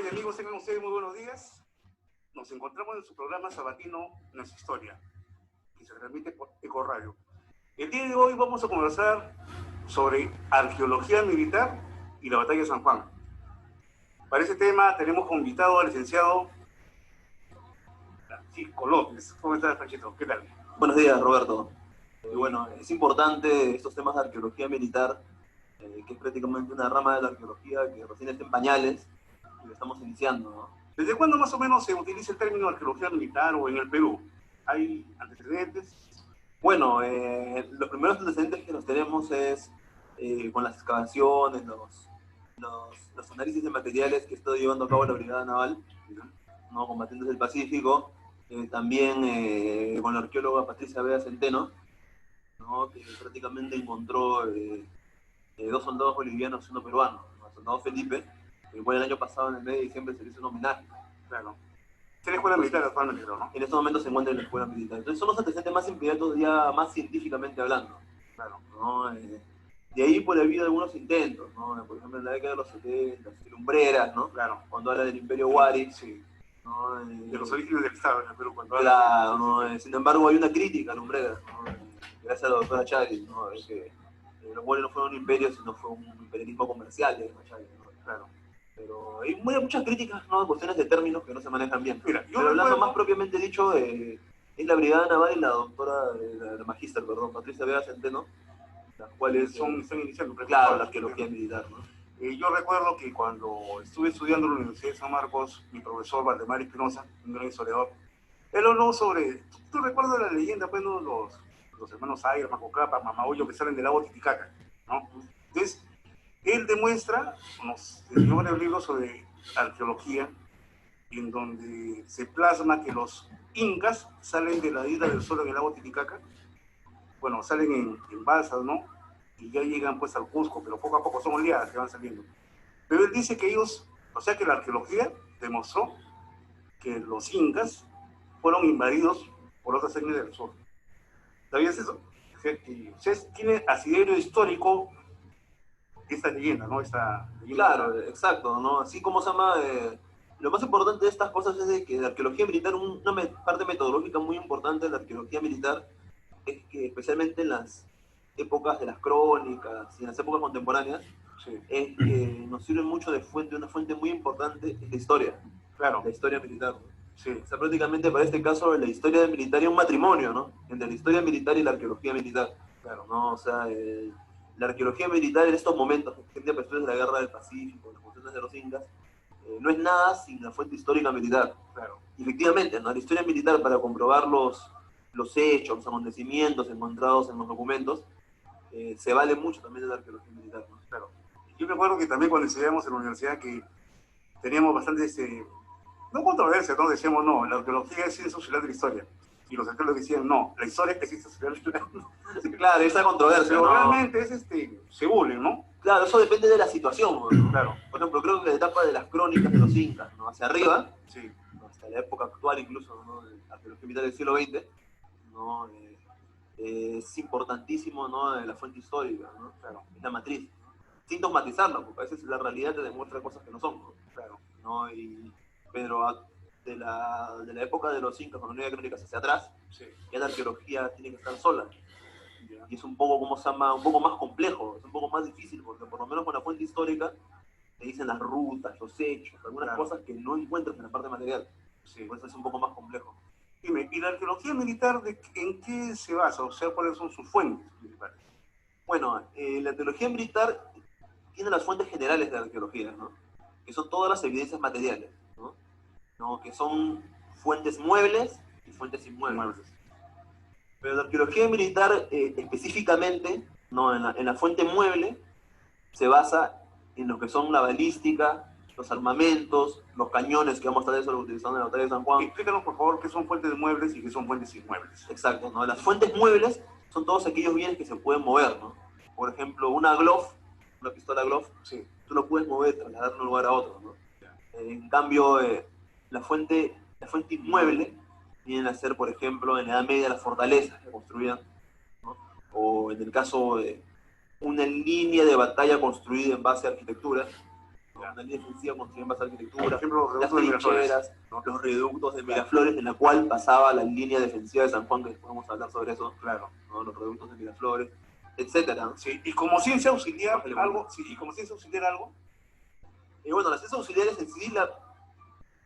y amigos, tengan ustedes muy buenos días. Nos encontramos en su programa sabatino Nuestra Historia, que se transmite por Eco Radio. El día de hoy vamos a conversar sobre arqueología militar y la batalla de San Juan. Para ese tema tenemos como invitado al licenciado Francisco López. ¿Cómo estás, Francisco? ¿Qué tal? Buenos días, Roberto. Bueno, es importante estos temas de arqueología militar, que es prácticamente una rama de la arqueología que recién está en pañales y lo estamos iniciando, ¿no? ¿Desde cuándo más o menos se utiliza el término arqueología militar o en el Perú? ¿Hay antecedentes? Bueno, los primeros antecedentes que nos tenemos es con las excavaciones, los análisis de materiales que está llevando a cabo la Brigada Naval, ¿no? Combatientes del Pacífico, también con la arqueóloga Patricia Vega Centeno, ¿no? Que prácticamente encontró dos soldados bolivianos y uno peruano, ¿no? El soldado Felipe, que fue el año pasado, en el mes de diciembre, se le hizo un homenaje. Claro. Está en la escuela militar actualmente, ¿no? En estos momentos se encuentra en la escuela militar. Entonces son los antecedentes más inmediatos, ya más científicamente hablando. Claro. ¿No? De ahí por habido algunos intentos, ¿no? Por ejemplo, en la década de los 70, Lumbreras, ¿no? Claro. Cuando habla del Imperio Wari. Sí. ¿No? De los orígenes del Estado en el Perú. Claro, ¿no? Sin embargo, hay una crítica a Lumbreras, ¿no? Gracias a la doctora Chávez, ¿no? Es que los Wari no fueron un imperio, sino fue un imperialismo comercial, ¿no? Claro. Pero hay muchas críticas, ¿no? Cuestiones de términos que no se manejan bien. Mira, pero hablando más propiamente dicho, es la Brigada Naval y la doctora, la magíster, perdón, Patricia Vega Centeno, las cuales son iniciando. Claro, la arqueología militar, ¿no? Yo recuerdo que cuando estuve estudiando en la Universidad de San Marcos, mi profesor Valdemar Espinosa, un gran historiador, él habló sobre, ¿tú recuerdas la leyenda, pues, ¿no? los hermanos Ayer, Macocapa, Mamahoyo, que salen del lago Titicaca, ¿no? Entonces, él demuestra, nos dio varios libros sobre arqueología, en donde se plasma que los incas salen de la isla del Sol en el lago Titicaca, bueno, salen en balsas, ¿no? Y ya llegan pues al Cusco, pero poco a poco son oleadas que van saliendo. Pero él dice que ellos, o sea que la arqueología demostró que los incas fueron invadidos por otras etnias del sur. ¿Sabías eso? O sea, tiene asidero histórico esta leyenda, ¿no? Esta leyenda. Claro, exacto, ¿no? Así como se llama, lo más importante de estas cosas es de que la arqueología militar, una parte metodológica muy importante de la arqueología militar es que especialmente en las épocas de las crónicas y en las épocas contemporáneas, sí, es que nos sirve mucho de fuente, una fuente muy importante es la historia. Claro. La historia militar. Sí. O sea, prácticamente para este caso la historia militar es un matrimonio, ¿no? Entre la historia militar y la arqueología militar. Claro. ¿No? O sea, la arqueología militar en estos momentos, después de la guerra del Pacífico, las cuestiones de los incas, no es nada sin la fuente histórica militar. Claro. Y efectivamente, ¿no? La historia militar, para comprobar los hechos, los acontecimientos encontrados en los documentos, se vale mucho también de la arqueología militar, ¿no? Claro. Yo me acuerdo que también cuando estudiamos en la universidad que teníamos bastante, no controversia, ¿no? Decíamos, no, la arqueología es ciencia social de la historia. Y los arqueólogos decían, no, la historia es ciencia social de la historia. Sí, claro, esa controversia, pero ¿no? realmente es se burlen, ¿no? Claro, eso depende de la situación, ¿no? Claro. Por ejemplo, creo que la etapa de las crónicas de los incas, ¿no? Hacia arriba, sí, hasta la época actual incluso, ¿no? De la arqueología militar del siglo XX, ¿no? Es importantísimo, ¿no? La fuente histórica, ¿no? Claro. Es la matriz, ¿no? Sin dogmatizarla, porque a veces la realidad te demuestra cosas que no son, ¿no? Claro. ¿No? Pero de la época de los incas, cuando no había crónicas hacia atrás, sí, ya la arqueología tiene que estar sola. Yeah. Y es un poco, ¿cómo se llama? Un poco más complejo, es un poco más difícil, porque por lo menos con la fuente histórica te dicen las rutas, los hechos, algunas claro, cosas que no encuentras en la parte material. Sí. Por eso es un poco más complejo. Dime, ¿y la arqueología militar en qué se basa? O sea, ¿cuáles son sus fuentes principales? Bueno, la arqueología militar tiene las fuentes generales de la arqueología, ¿no? Que son todas las evidencias materiales, ¿no? Que son fuentes muebles y fuentes inmuebles. Pero la arqueología militar específicamente, ¿no? en la fuente mueble, se basa en lo que son la balística, los armamentos, los cañones que vamos a estar utilizando en la batalla de San Juan. Explícanos, por favor, qué son fuentes muebles y qué son fuentes inmuebles. Exacto, ¿no? Las fuentes muebles son todos aquellos bienes que se pueden mover, ¿no? Por ejemplo, una Glock, una pistola Glock, sí, tú lo puedes mover, trasladar de un lugar a otro, ¿no? En cambio, la fuente inmueble vienen a ser, por ejemplo, en la Edad Media las fortalezas que construían, ¿no? O en el caso de una línea de batalla construida en base a arquitectura, ¿no? Una línea defensiva construida en base a Por arquitectura, ejemplo, los las reductos de Miraflores, trincheras, ¿no? los reductos de Miraflores, en la cual pasaba la línea defensiva de San Juan, que después vamos a hablar sobre eso, Claro. ¿no? Los reductos de Miraflores, etcétera, ¿no? Sí, y como ciencia auxiliar Bájale, algo, sí, y como ciencia auxiliar algo, Y bueno, las ciencias auxiliares en sí,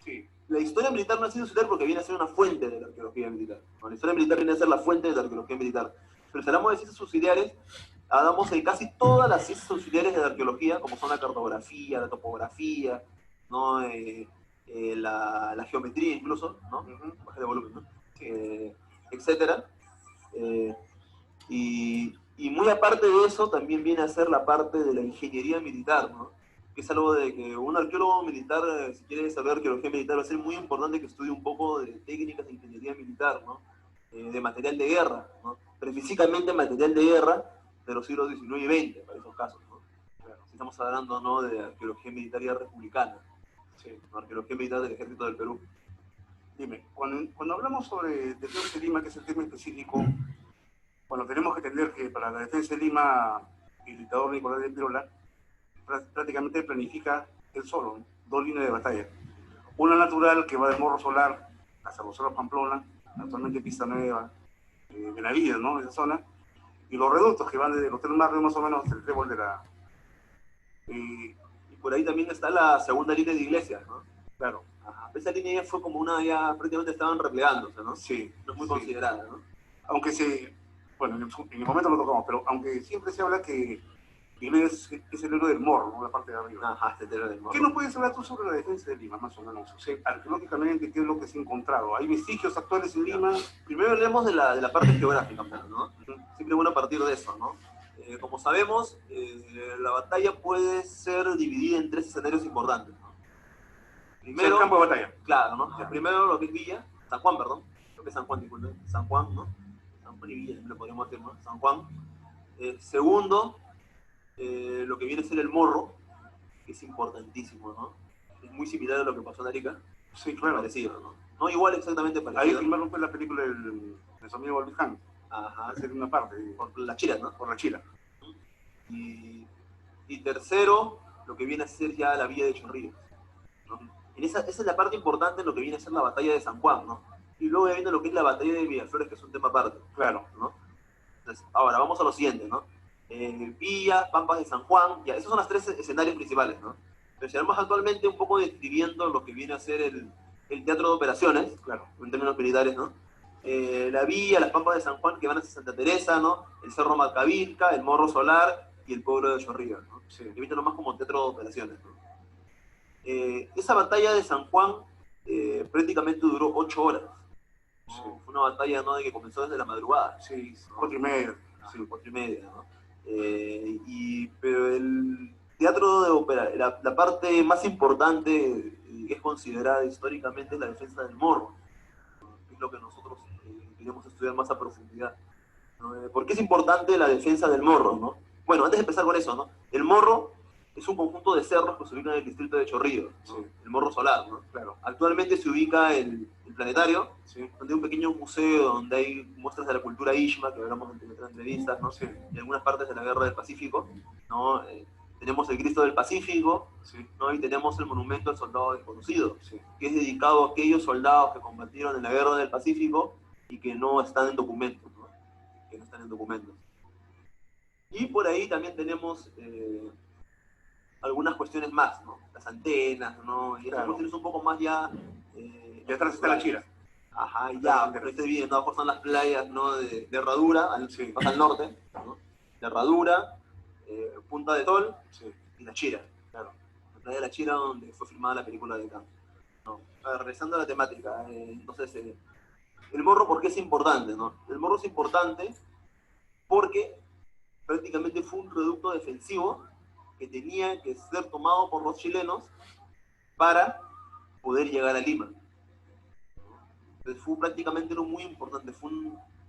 sí, la historia militar no es ciencia auxiliar porque viene a ser una fuente de la arqueología militar, ¿no? La historia militar viene a ser la fuente de la arqueología militar. Pero si hablamos de ciencias auxiliares, hablamos de casi todas las ciencias auxiliares de la arqueología, como son la cartografía, la topografía, ¿no? La geometría incluso, ¿no? Baja de volumen, ¿no? Etcétera. Y muy aparte de eso, también viene a ser la parte de la ingeniería militar, ¿no? Que es algo de que un arqueólogo militar, si quiere saber arqueología militar, va a ser muy importante que estudie un poco de técnicas de ingeniería militar, ¿no? De material de guerra, ¿no? Pero físicamente material de guerra de los siglos XIX y XX, para esos casos, ¿no? Claro, si estamos hablando, ¿no?, de arqueología militar y republicana, sí, ¿no? Arqueología militar del Ejército del Perú. Dime, cuando hablamos sobre defensa de Lima, que es el tema específico, bueno, tenemos que entender que para la defensa de Lima, el dictador Nicolás de Pirola prácticamente planifica él solo, ¿no? Dos líneas de batalla. Una natural que va del Morro Solar hasta Rosario Pamplona, actualmente Pista Nueva, Benavides, ¿no? Esa zona. Y los reductos que van desde el Hotel Marrio más o menos hasta el trébol de la... Y por ahí también está la segunda línea de iglesias, ¿no? Claro. Ajá. Esa línea ya fue como una, ya prácticamente estaban replegándose, ¿no? Sí. No es muy sí. considerada, ¿no? Aunque bueno, en el momento lo tocamos, pero aunque siempre se habla que Iglesias es el héroe del Morro, ¿no? La parte de arriba. Ajá, este héroe del Morro. ¿Qué nos puedes hablar tú sobre la defensa de Lima, más o menos? O sea, arqueológicamente, ¿qué es lo que se ha encontrado? ¿Hay vestigios actuales en Lima? Primero hablemos de la parte geográfica, ¿no? Siempre bueno partir de eso, ¿no? Como sabemos, la batalla puede ser dividida en tres escenarios importantes, ¿no? Primero, el campo de batalla. Claro, ¿no? Ya. Primero lo que es Villa, San Juan, perdón. Lo que es San Juan, disculpen. San Juan, ¿no? San Juan y Villa, lo podríamos decir, ¿no? San Juan. Segundo, lo que viene a ser el Morro, que es importantísimo, ¿no? Es muy similar a lo que pasó en Arica. Sí, claro. Parecido, ¿no? No igual exactamente parecido. Ahí filmaron pues la película de su amigo Alviján. Ajá. Esa es una parte. Por la Chira, ¿no? Por la Chira. Y tercero, lo que viene a ser ya la Villa de Chorrillos, ¿no? Esa es la parte importante en lo que viene a ser la batalla de San Juan, ¿no? Y luego ya viene lo que es la batalla de Miraflores, que es un tema aparte. Claro. ¿No? Entonces, ahora vamos a lo siguiente, ¿no? Villa, Pampas de San Juan, ya, esos son los tres escenarios principales, ¿no? Pero si hablamos actualmente un poco describiendo lo que viene a ser el teatro de operaciones, claro, en términos militares, ¿no? La Villa, las Pampas de San Juan, que van hacia Santa Teresa, ¿no? El Cerro Malcavilca, el Morro Solar y el pueblo de Chorrillos, ¿no? Sí. Que viene nomás como teatro de operaciones, ¿no? Esa batalla de San Juan prácticamente duró 8 horas. Sí. Fue una batalla, ¿no?, de que comenzó desde la madrugada. Sí, 4:30. Sí, 4:30, ¿no? Pero el teatro de ópera, la parte más importante que es considerada históricamente es la defensa del Morro, que es lo que nosotros queremos estudiar más a profundidad, ¿no? ¿Por qué es importante la defensa del Morro, ¿no? Bueno, antes de empezar con eso, ¿no? El Morro es un conjunto de cerros que se ubican en el distrito de Chorrillos, ¿no? Sí. El Morro Solar, ¿no? Claro. Actualmente se ubica el planetario, sí, donde hay un pequeño museo donde hay muestras de la cultura Ishma, que hablamos en otras entrevistas, ¿no? Sí. Y algunas partes de la Guerra del Pacífico, ¿no? Tenemos el Cristo del Pacífico, sí, ¿no? Y tenemos el Monumento al Soldado Desconocido, sí, que es dedicado a aquellos soldados que combatieron en la Guerra del Pacífico y que no están en documentos, ¿no? Que no están en documentos. Y por ahí también tenemos algunas cuestiones más, ¿no? Las antenas, ¿no? Y esas cuestiones un poco más ya... y atrás está la Chira. Ajá, ya, pero este bien, ¿no? Abajo están las playas, ¿no? De Herradura, sí, más al norte, ¿no? De Herradura, Punta de Tol, sí, y la Chira, claro. La playa de la Chira donde fue filmada la película de Khan, ¿no? Regresando a la temática, entonces, el Morro, ¿por qué es importante, no? El Morro es importante porque prácticamente fue un reducto defensivo que tenía que ser tomado por los chilenos para poder llegar a Lima. Entonces fue prácticamente lo muy importante, fue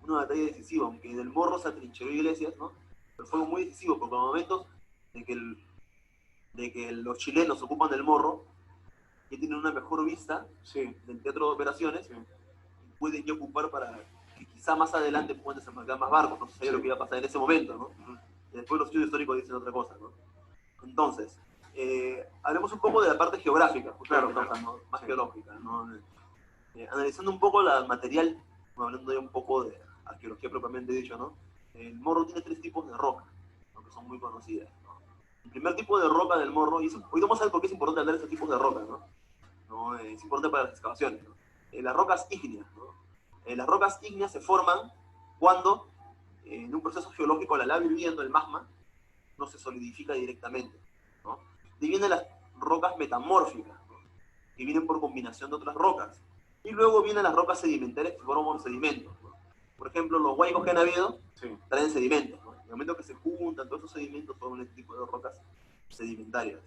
una batalla decisiva, aunque del Morro se atrincheró Iglesias, ¿no? Pero fue muy decisivo, porque en momentos de que los chilenos ocupan el Morro, y tienen una mejor vista, sí, del teatro de operaciones, sí, pueden ya ocupar para que quizá más adelante puedan desembarcar más barcos, no sé, sí, lo que iba a pasar en ese momento, ¿no? Y después los estudios históricos dicen otra cosa, ¿no? Entonces, hablemos un poco de la parte geográfica, Claro, ¿no? Más sí. geológica, ¿no? Analizando un poco el material, hablando ya un poco de arqueología propiamente dicho, ¿no? El Morro tiene 3 tipos de roca, ¿no? Que son muy conocidas, ¿no? El primer tipo de roca del Morro, y hoy vamos a ver por qué es importante hablar de estos tipos de roca, ¿no? Es importante para las excavaciones, ¿no? Las rocas ígneas, ¿no? Las rocas ígneas se forman cuando en un proceso geológico la lava hirviendo, el magma, no se solidifica directamente, ¿no? De ahí vienen las rocas metamórficas, ¿no? Que vienen por combinación de otras rocas. Y luego vienen las rocas sedimentarias que forman sedimentos, ¿no? Por ejemplo, los huaicos que han habido traen sedimentos, ¿no? En el momento que se juntan todos esos sedimentos forman este tipo de rocas sedimentarias.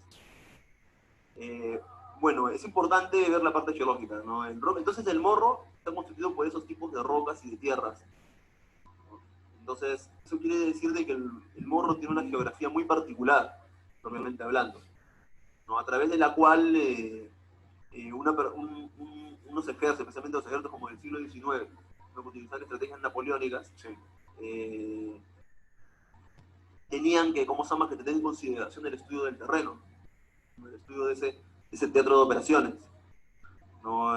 Bueno, es importante ver la parte geológica, ¿no? Entonces el Morro está constituido por esos tipos de rocas y de tierras. Entonces, eso quiere decir de que el Morro tiene una geografía muy particular, propiamente hablando, ¿no? A través de la cual unos ejércitos, especialmente los ejércitos como del siglo XIX, ¿no? Que utilizaban estrategias napoleónicas, tenían que, ¿cómo se llama?, que tener en consideración el estudio del terreno, ¿no? El estudio de ese teatro de operaciones, ¿no?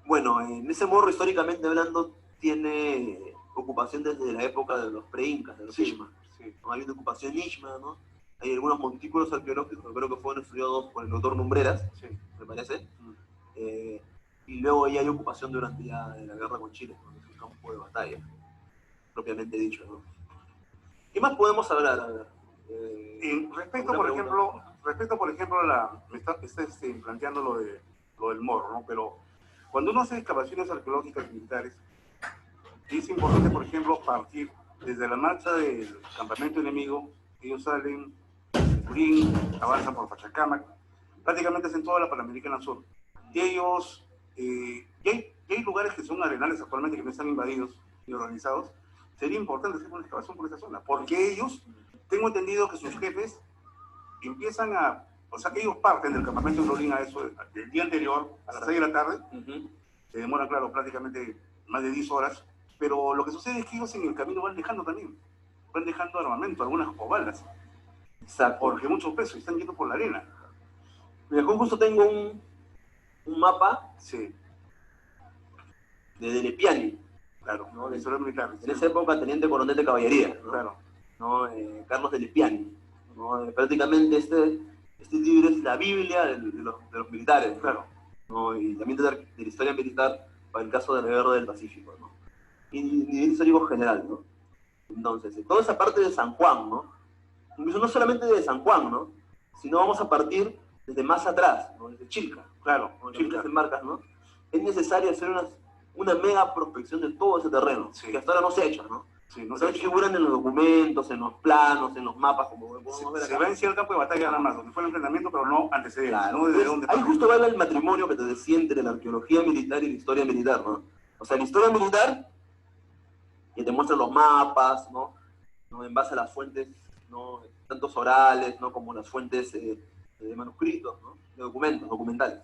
Bueno, en ese Morro, históricamente hablando, tiene ocupación desde la época de los pre-incas, de los Ishma. ¿No? Hay una ocupación Ishma, ¿no? Hay algunos montículos arqueológicos, creo que fueron estudiados por el doctor Lumbreras, me parece. Y luego ya hay ocupación durante ya la guerra con Chile, ¿no? Es un campo de batalla, propiamente dicho, ¿no? ¿Qué más podemos hablar? A ver, respecto, por ejemplo, me está planteando lo del Morro, ¿no? Pero cuando uno hace excavaciones arqueológicas militares, es importante, por ejemplo, partir desde la marcha del campamento enemigo. Ellos salen de Turín, avanzan por Pachacamac, prácticamente hacen toda la Panamericana Sur. Y ellos, y hay lugares que son arenales actualmente que no están invadidos y organizados. Sería importante hacer una excavación por esa zona, porque ellos, tengo entendido que sus jefes empiezan o sea, que ellos parten del campamento de Turín a eso, el día anterior, a las 6 de la tarde, se demoran, claro, prácticamente más de 10 horas, pero lo que sucede es que ellos en el camino van dejando armamento, algunas balas. Exacto. Porque muchos pesos están yendo por la arena. Yo justo tengo un mapa de Delepiani, claro, ¿no? De historia militar. En esa época, teniente coronel de caballería, ¿no? Claro. ¿No? Carlos Delepiani, ¿no? Prácticamente este libro es la Biblia de los militares, ¿no? Claro. ¿No? Y también de la historia militar para el caso de la guerra del Pacífico, ¿no? Y de histórico general, ¿no? Entonces, toda esa parte de San Juan, ¿no? Incluso no solamente de San Juan, ¿no? Sino vamos a partir desde más atrás, ¿no? Desde Chilca, claro, Chilca se enmarcas, ¿no? Es necesario hacer una mega prospección de todo ese terreno, que hasta ahora no se ha hecho, ¿no? No se figuran en los documentos, en los planos, en los mapas, como podemos ver acá. Se va en sí al campo de batalla nada más, donde fue el entrenamiento, pero no antecedentes. Claro. ¿No? Entonces, ahí justo va el matrimonio que te decía entre la arqueología militar y la historia militar, ¿no? O sea, la historia militar, que te muestra los mapas, ¿no? En base a las fuentes, ¿no? Tantos orales, ¿no? Como las fuentes de manuscritos, ¿no? De documentales,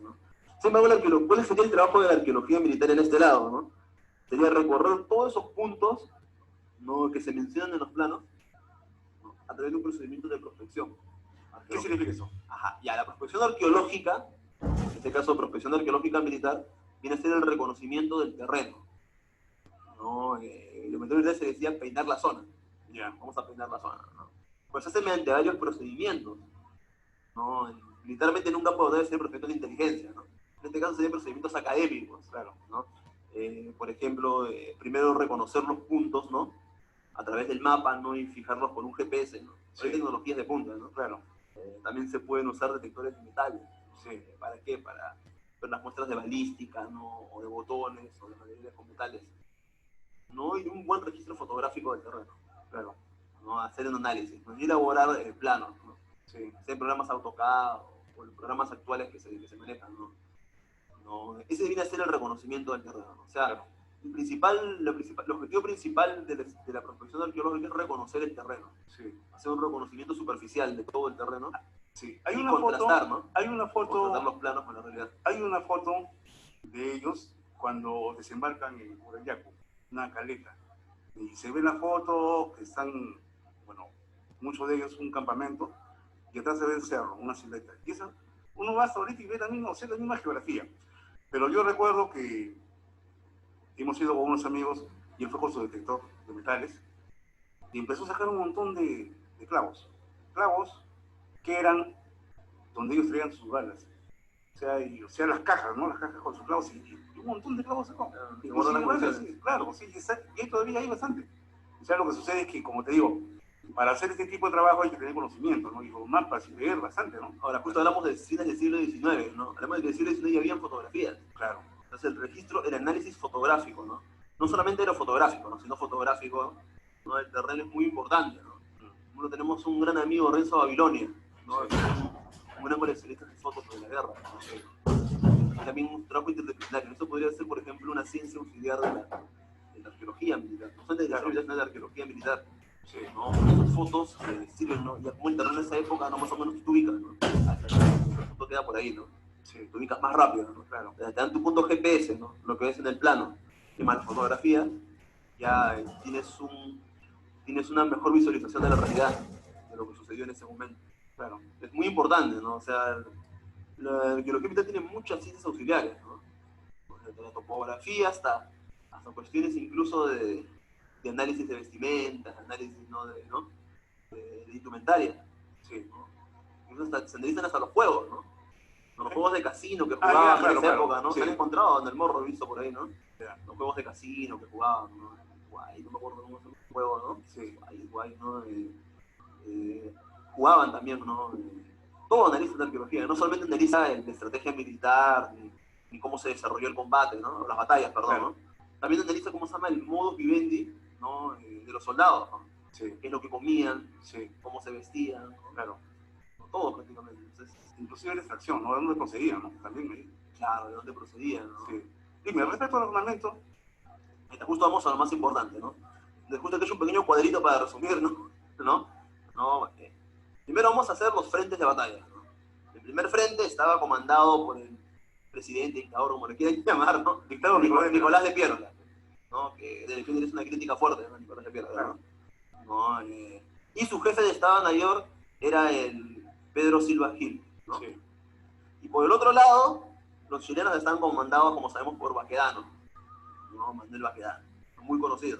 ¿no? Sin embargo, ¿cuál sería el trabajo de la arqueología militar en este lado, ¿no? Sería recorrer todos esos puntos, ¿no? Que se mencionan en los planos, ¿no? A través de un procedimiento de prospección. ¿Qué significa eso? Ajá, ya, la prospección arqueológica, en este caso prospección arqueológica militar, viene a ser el reconocimiento del terreno, ¿no? Lo militar se decía peinar la zona. Ya, vamos a peinar la zona, ¿no? Pues se hace mediante varios procedimientos, ¿no? Militarmente en un campo debe ser procedimientos de inteligencia, ¿no? En este caso serían procedimientos académicos, claro, ¿no? Por ejemplo, primero reconocer los puntos, ¿no? A través del mapa, ¿no? Y fijarlos con un GPS, ¿no? Hay tecnologías de punta, ¿no? Claro. También se pueden usar detectores de metales. ¿Para qué? Para ver las muestras de balística, ¿no? O de botones, o de materiales con metales, ¿no? Y un buen registro fotográfico del terreno, claro, ¿no? Hacer un análisis, ¿no? Y elaborar planos, ¿no? Hacer programas AutoCAD o los programas actuales que se manejan, ¿no? Ese viene a ser el reconocimiento del terreno, ¿no? O sea, claro. El objetivo principal de la prospección arqueológica es reconocer el terreno, hacer un reconocimiento superficial de todo el terreno. Hay y una contrastar, foto, ¿no? Hay una foto, contrastar los planos con la realidad. Hay una foto de ellos cuando desembarcan en Urayacu, una caleta. Y se ve la foto que están, bueno, muchos de ellos un campamento, y atrás se ve el cerro, una silueta. Y eso, uno va hasta ahorita y ve también, o sea, la misma geografía. Pero yo recuerdo que hemos ido con unos amigos y él fue con su detector de metales y empezó a sacar un montón de clavos. Clavos que eran donde ellos traían sus balas. O sea, las cajas, ¿no? Las cajas con sus clavos y un montón de clavos sacó. Inclusive balas, sí, claro, sí, y todavía hay bastante. O sea, lo que sucede es que, como te digo, para hacer este tipo de trabajo hay que tener conocimiento, ¿no? Y con mapas y leer bastante, ¿no? Ahora, justo hablamos de cines del siglo XIX, ¿no? Hablamos del siglo XIX y había fotografías. Claro. Entonces el registro, el análisis fotográfico, ¿no? No solamente era fotográfico, ¿no? Sino fotográfico, ¿no? El terreno es muy importante, ¿no? Bueno, tenemos un gran amigo, Renzo Babilonia, ¿no? Un gran coleccionista de fotos de la guerra, ¿no? Y también un trabajo interdisciplinario. Eso podría ser, por ejemplo, una ciencia auxiliar de la arqueología militar. No solamente de la ciencia, sino de la arqueología militar. Sí, ¿no? Esas fotos sirven, ¿no? Ya como el terreno en esa época, ¿no? Más o menos tú ubicas, ¿no? La foto queda por ahí, ¿no? Sí. Te ubicas más rápido, ¿no? Claro. Te dan tu punto GPS, ¿no? Lo que ves en el plano. Y más la fotografía, ya tienes una mejor visualización de la realidad, de lo que sucedió en ese momento. Claro. Es muy importante, ¿no? O sea, la arqueología militar tiene muchas ciencias auxiliares, ¿no? Desde la topografía hasta cuestiones incluso de análisis de vestimentas, análisis, ¿no? De indumentaria. Sí, ¿no? Incluso se analizan hasta los juegos, ¿no? Los juegos de casino que jugaban en esa época, ¿no? Sí. Se han encontrado en el morro, visto por ahí, ¿no? Yeah. Los juegos de casino que jugaban, ¿no? Guay, no me acuerdo cómo se llama el juego, ¿no? Sí. Guay, ¿no? Jugaban también, ¿no? Todo analiza la arqueología, no solamente analiza la estrategia militar, ni cómo se desarrolló el combate, ¿no? Las batallas, perdón, claro. ¿No? También analiza cómo se llama el modus vivendi, ¿no? De los soldados, ¿no? Sí. Qué es lo que comían, sí. Cómo se vestían, ¿no? Claro. Todo prácticamente. Entonces, inclusive la extracción, ¿no? ¿De dónde procedían, no? También ahí. Claro, de dónde procedían, ¿no? Sí. Dime, respecto al armamento. Justo vamos a lo más importante, ¿no? Justo te he hecho un pequeño cuadrito para resumir, ¿no? Primero vamos a hacer los frentes de batalla, ¿no? El primer frente estaba comandado por el presidente, dictador, como le quieran llamar, ¿no? Dictador Nicolás de Piérola, ¿no? Que de defender es una crítica fuerte, ¿no? Nicolás de Piérola, ¿no? ¿No? Y su jefe de Estado Mayor era el Pedro Silva Gil, ¿no? Sí. Y por el otro lado, los chilenos están comandados, como sabemos, por Baquedano, ¿no? Manuel Baquedano, muy conocido.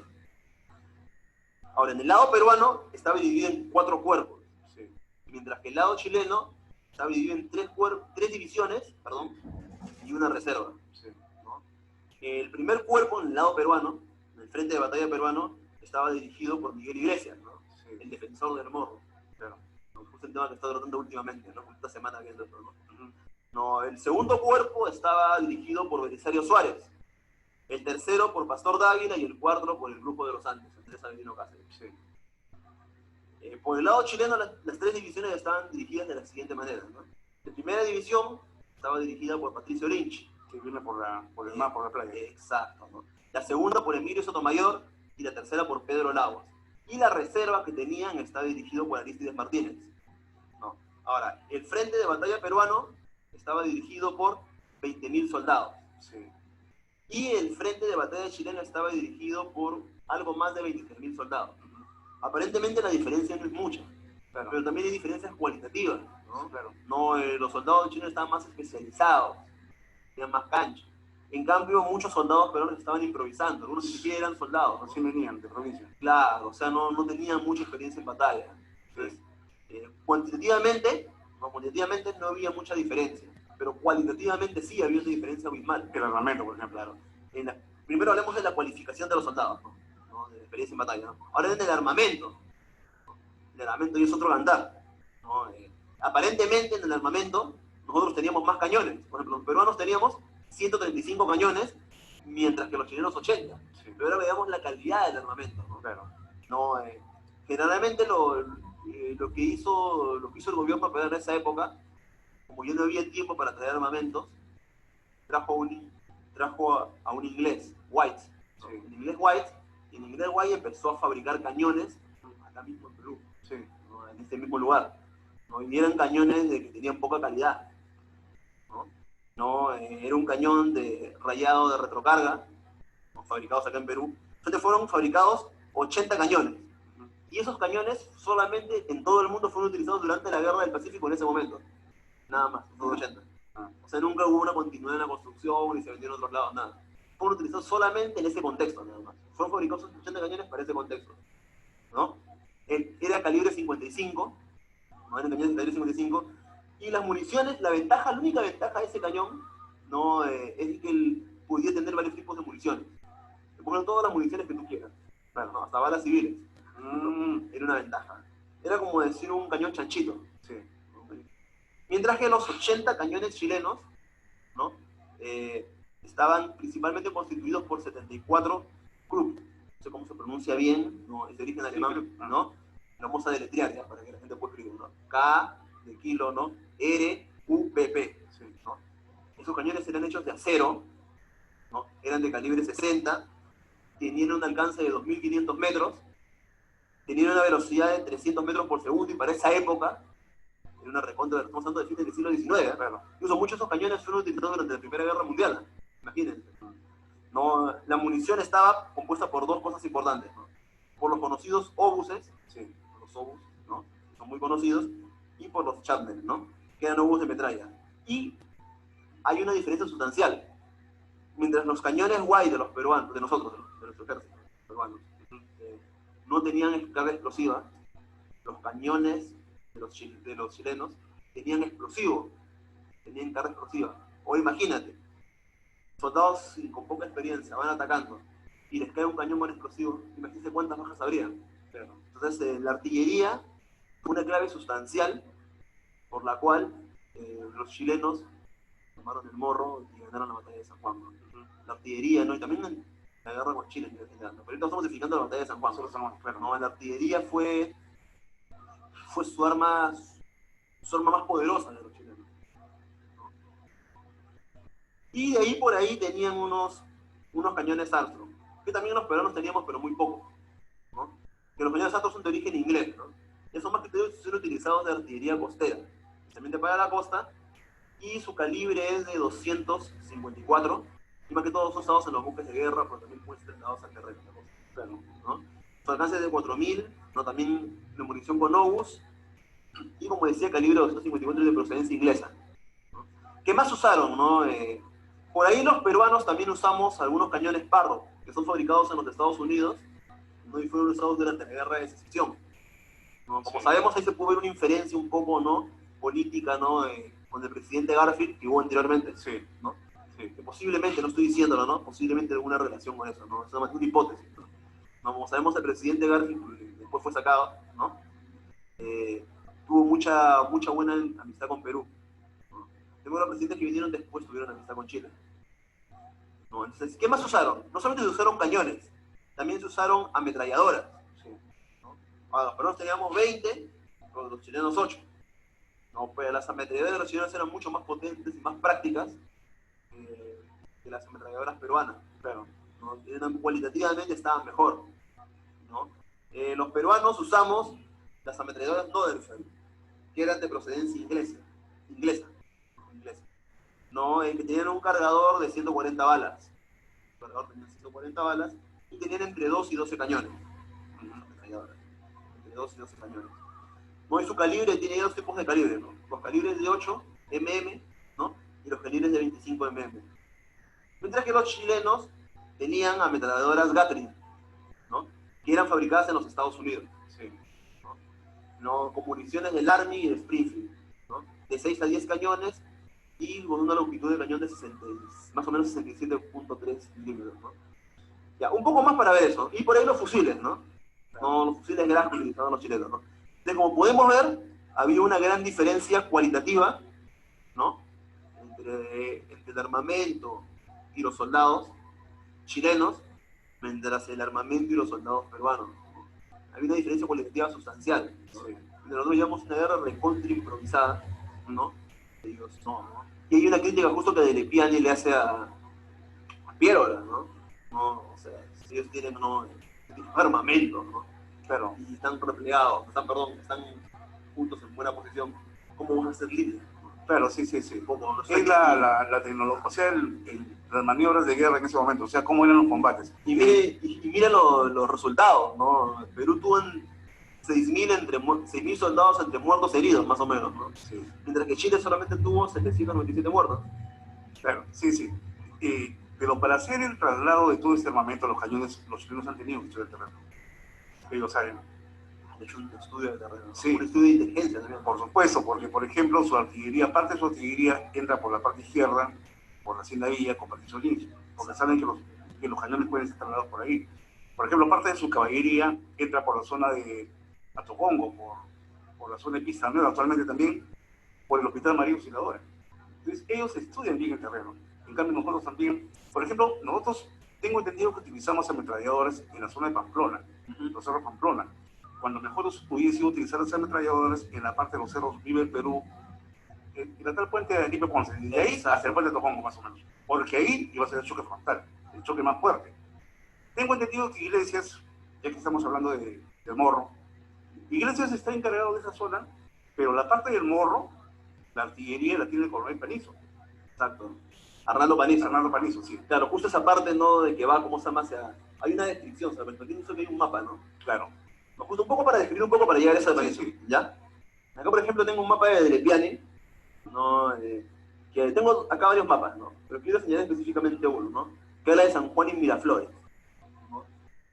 Ahora, en el lado peruano estaba dividido en 4 cuerpos, sí. Mientras que el lado chileno estaba dividido en 3 divisiones, perdón, y una reserva. Sí. ¿No? El primer cuerpo en el lado peruano, en el frente de batalla peruano, estaba dirigido por Miguel Iglesias, ¿no? Sí. El defensor del Morro. Claro. ¿No? Justo el tema que está tratando últimamente, ¿no? Esta semana viendo esto, ¿no? No, el segundo cuerpo estaba dirigido por Belisario Suárez, el tercero por Pastor Dávila y el cuarto por el Grupo de los Andes, Andrés Avelino Cáceres. Sí. Por el lado chileno, las 3 divisiones estaban dirigidas de la siguiente manera, ¿no? La primera división estaba dirigida por Patricio Lynch, que viene por el mar, por la playa. Exacto, ¿no? La segunda por Emilio Sotomayor y la tercera por Pedro Lagos. Y la reserva que tenían estaba dirigido por Arístides Martínez, ¿no? Ahora, el frente de batalla peruano estaba dirigido por 20.000 soldados. Sí. Y el frente de batalla chileno estaba dirigido por algo más de 23.000 soldados. Aparentemente la diferencia no es mucha, claro. Pero también hay diferencias cualitativas, ¿no? Claro. No, los soldados chilenos estaban más especializados, tenían más cancha. En cambio, muchos soldados peruanos estaban improvisando, algunos ni siquiera eran soldados, ¿no? Así venían de provincia. Claro, o sea, no tenían mucha experiencia en batalla. Entonces, cuantitativamente no había mucha diferencia, pero cualitativamente sí había una diferencia abismal. El armamento, por ejemplo. Claro. Primero hablemos de la cualificación de los soldados, ¿no? De la experiencia en batalla, ¿no? Ahora en el armamento. El armamento ya es otro andar, ¿no? Aparentemente en el armamento nosotros teníamos más cañones. Por ejemplo, los peruanos teníamos 135 cañones, mientras que los chilenos 80. Sí. Pero ahora veamos la calidad del armamento, ¿no? Claro. ¿No? Generalmente lo que hizo el gobierno peruano en esa época, como ya no había tiempo para traer armamentos, trajo a un inglés, White. ¿No? Sí. El inglés White empezó a fabricar cañones acá mismo en Perú, sí. ¿No? En este mismo lugar, ¿no? Y eran cañones que tenían poca calidad, ¿no? Era un cañón rayado de retrocarga, ¿no? Fabricados acá en Perú. Entonces fueron fabricados 80 cañones, Y esos cañones solamente en todo el mundo fueron utilizados durante la Guerra del Pacífico en ese momento. Nada más, en los 80. O sea, nunca hubo una continuidad en la construcción y se vendieron en otros lados, nada. Fueron utilizados solamente en ese contexto, nada más. Fueron fabricados 80 cañones para ese contexto, ¿no? Era calibre 55, ¿no? Eran cañones de calibre 55. Y las municiones, la única ventaja de ese cañón, ¿no? Es que él podía tener varios tipos de municiones. Te ponen todas las municiones que tú quieras, claro, ¿no? Hasta balas civiles. Era una ventaja. Era como decir un cañón chanchito. Sí. Mientras que los 80 cañones chilenos, ¿no? Estaban principalmente constituidos por 74 Krupp. No sé cómo se pronuncia bien, ¿no? Es de origen alemán, ¿no? Lo vamos a deletrear ya para que la gente pueda escribir, ¿no? K de kilo, ¿no? R, U, P, P. Sí, ¿no? Esos cañones eran hechos de acero, ¿no? Eran de calibre 60, tenían un alcance de 2.500 metros, tenían una velocidad de 300 metros por segundo, y para esa época era una recontra, estamos hablando de fines del siglo XIX, claro. Incluso muchos de esos cañones fueron utilizados durante la Primera Guerra Mundial, imagínense. No, la munición estaba compuesta por dos cosas importantes, ¿no? Por los conocidos obuses, sí, los obus, ¿no? Son muy conocidos, y por los Chandler, ¿no? Que eran obus de metralla. Y hay una diferencia sustancial. Mientras los cañones guay de los peruanos, de nosotros, de nuestro ejército, peruanos, no tenían carga explosiva, los cañones de los chilenos tenían explosivo, tenían carga explosiva. O imagínate, soldados con poca experiencia van atacando y les cae un cañón con explosivo, imagínate cuántas bajas habrían. Entonces, la artillería fue una clave sustancial por la cual los chilenos tomaron el morro y ganaron la batalla de San Juan, ¿no? La artillería, ¿no? Y también la guerra con Chile, pero ahorita estamos edificando la batalla de San Juan, pero no, la artillería fue su arma más poderosa de los chilenos, ¿no? Y de ahí por ahí tenían unos cañones Armstrong, que también los peruanos teníamos, pero muy poco, ¿no? Que los cañones Armstrong son de origen inglés, ¿no? Y son más que todo ser utilizados de artillería costera, especialmente para la costa, y su calibre es de 254, y más que todo son usados en los buques de guerra, pero también pueden ser dados al terreno, ¿no? Su alcance es de 4.000, ¿no? También de munición con obus, y como decía, calibre 254 de procedencia inglesa, ¿no? ¿Qué más usaron, no? Por ahí los peruanos también usamos algunos cañones Parro, que son fabricados en los Estados Unidos, ¿no? Y fueron usados durante la Guerra de Secesión, ¿no? Como sabemos, ahí se puede ver una inferencia un poco, ¿no? Política, ¿no? Con el presidente Garfield, que hubo anteriormente, sí, ¿no? Sí. Que posiblemente, no estoy diciéndolo, ¿no? Posiblemente alguna relación con eso, ¿no? Es una hipótesis, ¿no? Como sabemos, el presidente Garfield después fue sacado, ¿no? Tuvo mucha buena amistad con Perú, ¿no? Tengo los presidentes que vinieron después tuvieron amistad con Chile, ¿no? Entonces, ¿qué más usaron? No solamente se usaron cañones, también se usaron ametralladoras, ¿sí? ¿No? Ahora, los peruanos teníamos 20, los chilenos 8. No, pues las ametralladoras de los chilenos eran mucho más potentes y más prácticas que las ametralladoras peruanas, pero ¿no? Cualitativamente estaban mejor, ¿no? Los peruanos usamos las ametralladoras Nordenfeld, que eran de procedencia inglesa, ¿no? Que tenían un cargador de 140 balas. El cargador tenía 140 balas y tenían entre 2 y 12 cañones. Entre 2 y 12 cañones. ¿No? Y su calibre tiene dos tipos de calibre, ¿no? Los calibres de 8 mm, ¿no? Y los calibres de 25 mm. Mientras que los chilenos tenían ametralladoras Gatling, ¿no? Que eran fabricadas en los Estados Unidos, sí, ¿no? Con municiones del Army y de Springfield, ¿no? De 6 a 10 cañones y con una longitud de cañón de más o menos 67.3 milímetros, ¿no? Ya, un poco más para ver eso. Y por ahí los fusiles, ¿no? No, los fusiles grandes que utilizaban los chilenos, ¿no? Entonces, como podemos ver, había una gran diferencia cualitativa, ¿no? Entre el armamento y los soldados chilenos, mientras el armamento y los soldados peruanos, ¿no? Había una diferencia cualitativa sustancial, ¿no? Sí. Nosotros llevamos una guerra recontra improvisada, ¿no? Ellos no, ¿no? Y hay una crítica justo que Dele Piane le hace a Piérola, ¿no? ¿No? O sea, ellos tienen, ¿no?, armamento, ¿no? Claro. Y están replegados, están juntos en buena posición. ¿Cómo van a ser líderes? Claro, sí. Como, no sé, es la tecnología, o sea, las maniobras de guerra en ese momento, o sea, cómo eran los combates. Y mira los resultados, ¿no? Perú tuvo 6.000 soldados entre muertos y heridos, más o menos, ¿no? Sí, Mientras que Chile solamente tuvo 797 muertos. claro, sí, sí. Pero para hacer el traslado de todo este armamento, los cañones, los chilenos han tenido que estudiar el terreno. Ellos saben. De hecho, un estudio de terreno, ¿no? Sí. Un estudio de inteligencia también. Por supuesto, porque por ejemplo su artillería, parte de su artillería entra por la parte izquierda, por la Hacienda Villa, con Patricio Lynch, porque saben que los cañones pueden ser trasladados por ahí. Por ejemplo, parte de su caballería entra por la zona de Atocongo, por la zona de Pista Nueva, actualmente también por el Hospital María Auxiliadora. Entonces, ellos estudian bien el terreno. En cambio, nosotros también, por ejemplo, nosotros tengo entendido que utilizamos ametralladores en la zona de Pamplona, los cerros Pamplona, cuando mejor hubiese sido utilizar esas ametralladoras en la parte de los cerros Vive el Perú, en la tal puente de Felipe Ponce, de ahí hasta el puente de Tocongo, más o menos, porque ahí iba a ser el choque frontal, el choque más fuerte. Tengo entendido que Iglesias, ya que estamos hablando del Morro, Iglesias está encargado de esa zona, pero la parte del Morro, la artillería la tiene el coronel Panizo. Exacto. Arnaldo Panizo. Arnaldo Panizo, sí. Claro, justo esa parte, ¿no? De que va, ¿cómo se llama? Hay una descripción, ¿sabes? Pero tiene que hay un mapa, ¿no? Claro. Justo un poco para describir un poco para llegar a esa Panizo, Sí. ¿ya? Acá, por ejemplo, tengo un mapa de Lepiane, ¿no? Que tengo acá varios mapas, ¿no? Pero quiero señalar específicamente uno, ¿no? Que habla de San Juan y Miraflores.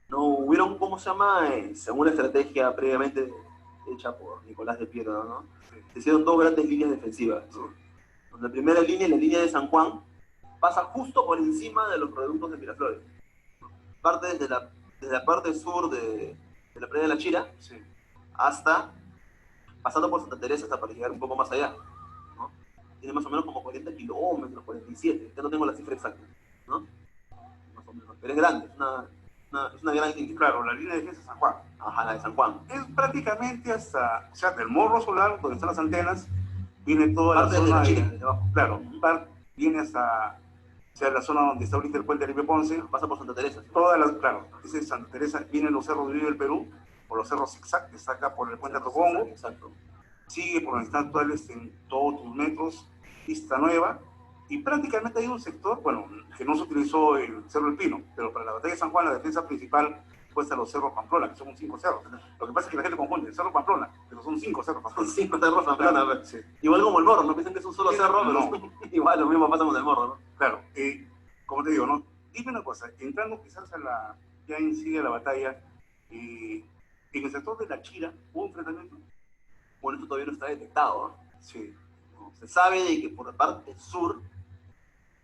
No hubieron, ¿cómo se llama? Según la estrategia previamente hecha por Nicolás de Piedra, ¿no? Se hicieron dos grandes líneas defensivas, ¿no? La primera línea, la línea de San Juan, pasa justo por encima de los productos de Miraflores. Parte desde la parte sur de la playa de la Chira, Sí. hasta, pasando por Santa Teresa hasta para llegar un poco más allá, ¿no? Tiene más o menos como 40 kilómetros, 47, ya no tengo la cifra exacta, ¿no? Más o menos, pero es grande, es una gran línea. Claro, la línea de defensa de San Juan. Ajá, la de San Juan. Es prácticamente hasta, o sea, del morro solar, donde están las antenas, viene toda Parte la de zona la China, de abajo. Claro, viene hasta, o sea, la zona donde está ahorita el puente de Felipe Ponce, Pasa por Santa Teresa. ¿Sí? claro, ese es Santa Teresa, vienen los cerros de Vive el Perú, por los cerros zigzag, que está acá por el puente de Tocongo, Exacto. sigue por donde están actuales en todos tus metros, Pista Nueva, y prácticamente hay un sector, bueno, que no se utilizó el Cerro del Pino, pero para la batalla de San Juan la defensa principal fue hasta los cerros Pamplona, que son 5 cerros. Lo que pasa es que la gente confunde el cerro Pamplona, pero son 5 cerros Son Pamplona. 5 cerros Pamplona, Claro, pero sí. igual como el Morro, no piensan que es un solo Sí, cerro, pero no. igual lo mismo pasa con el Morro, ¿no? Claro, como te digo, ¿no? Dime una cosa, entrando quizás ya en sí a la batalla, en el sector de la Chira, ¿hubo enfrentamiento? Bueno, esto todavía no está detectado, ¿no? Sí. ¿No? Se sabe de que por la parte sur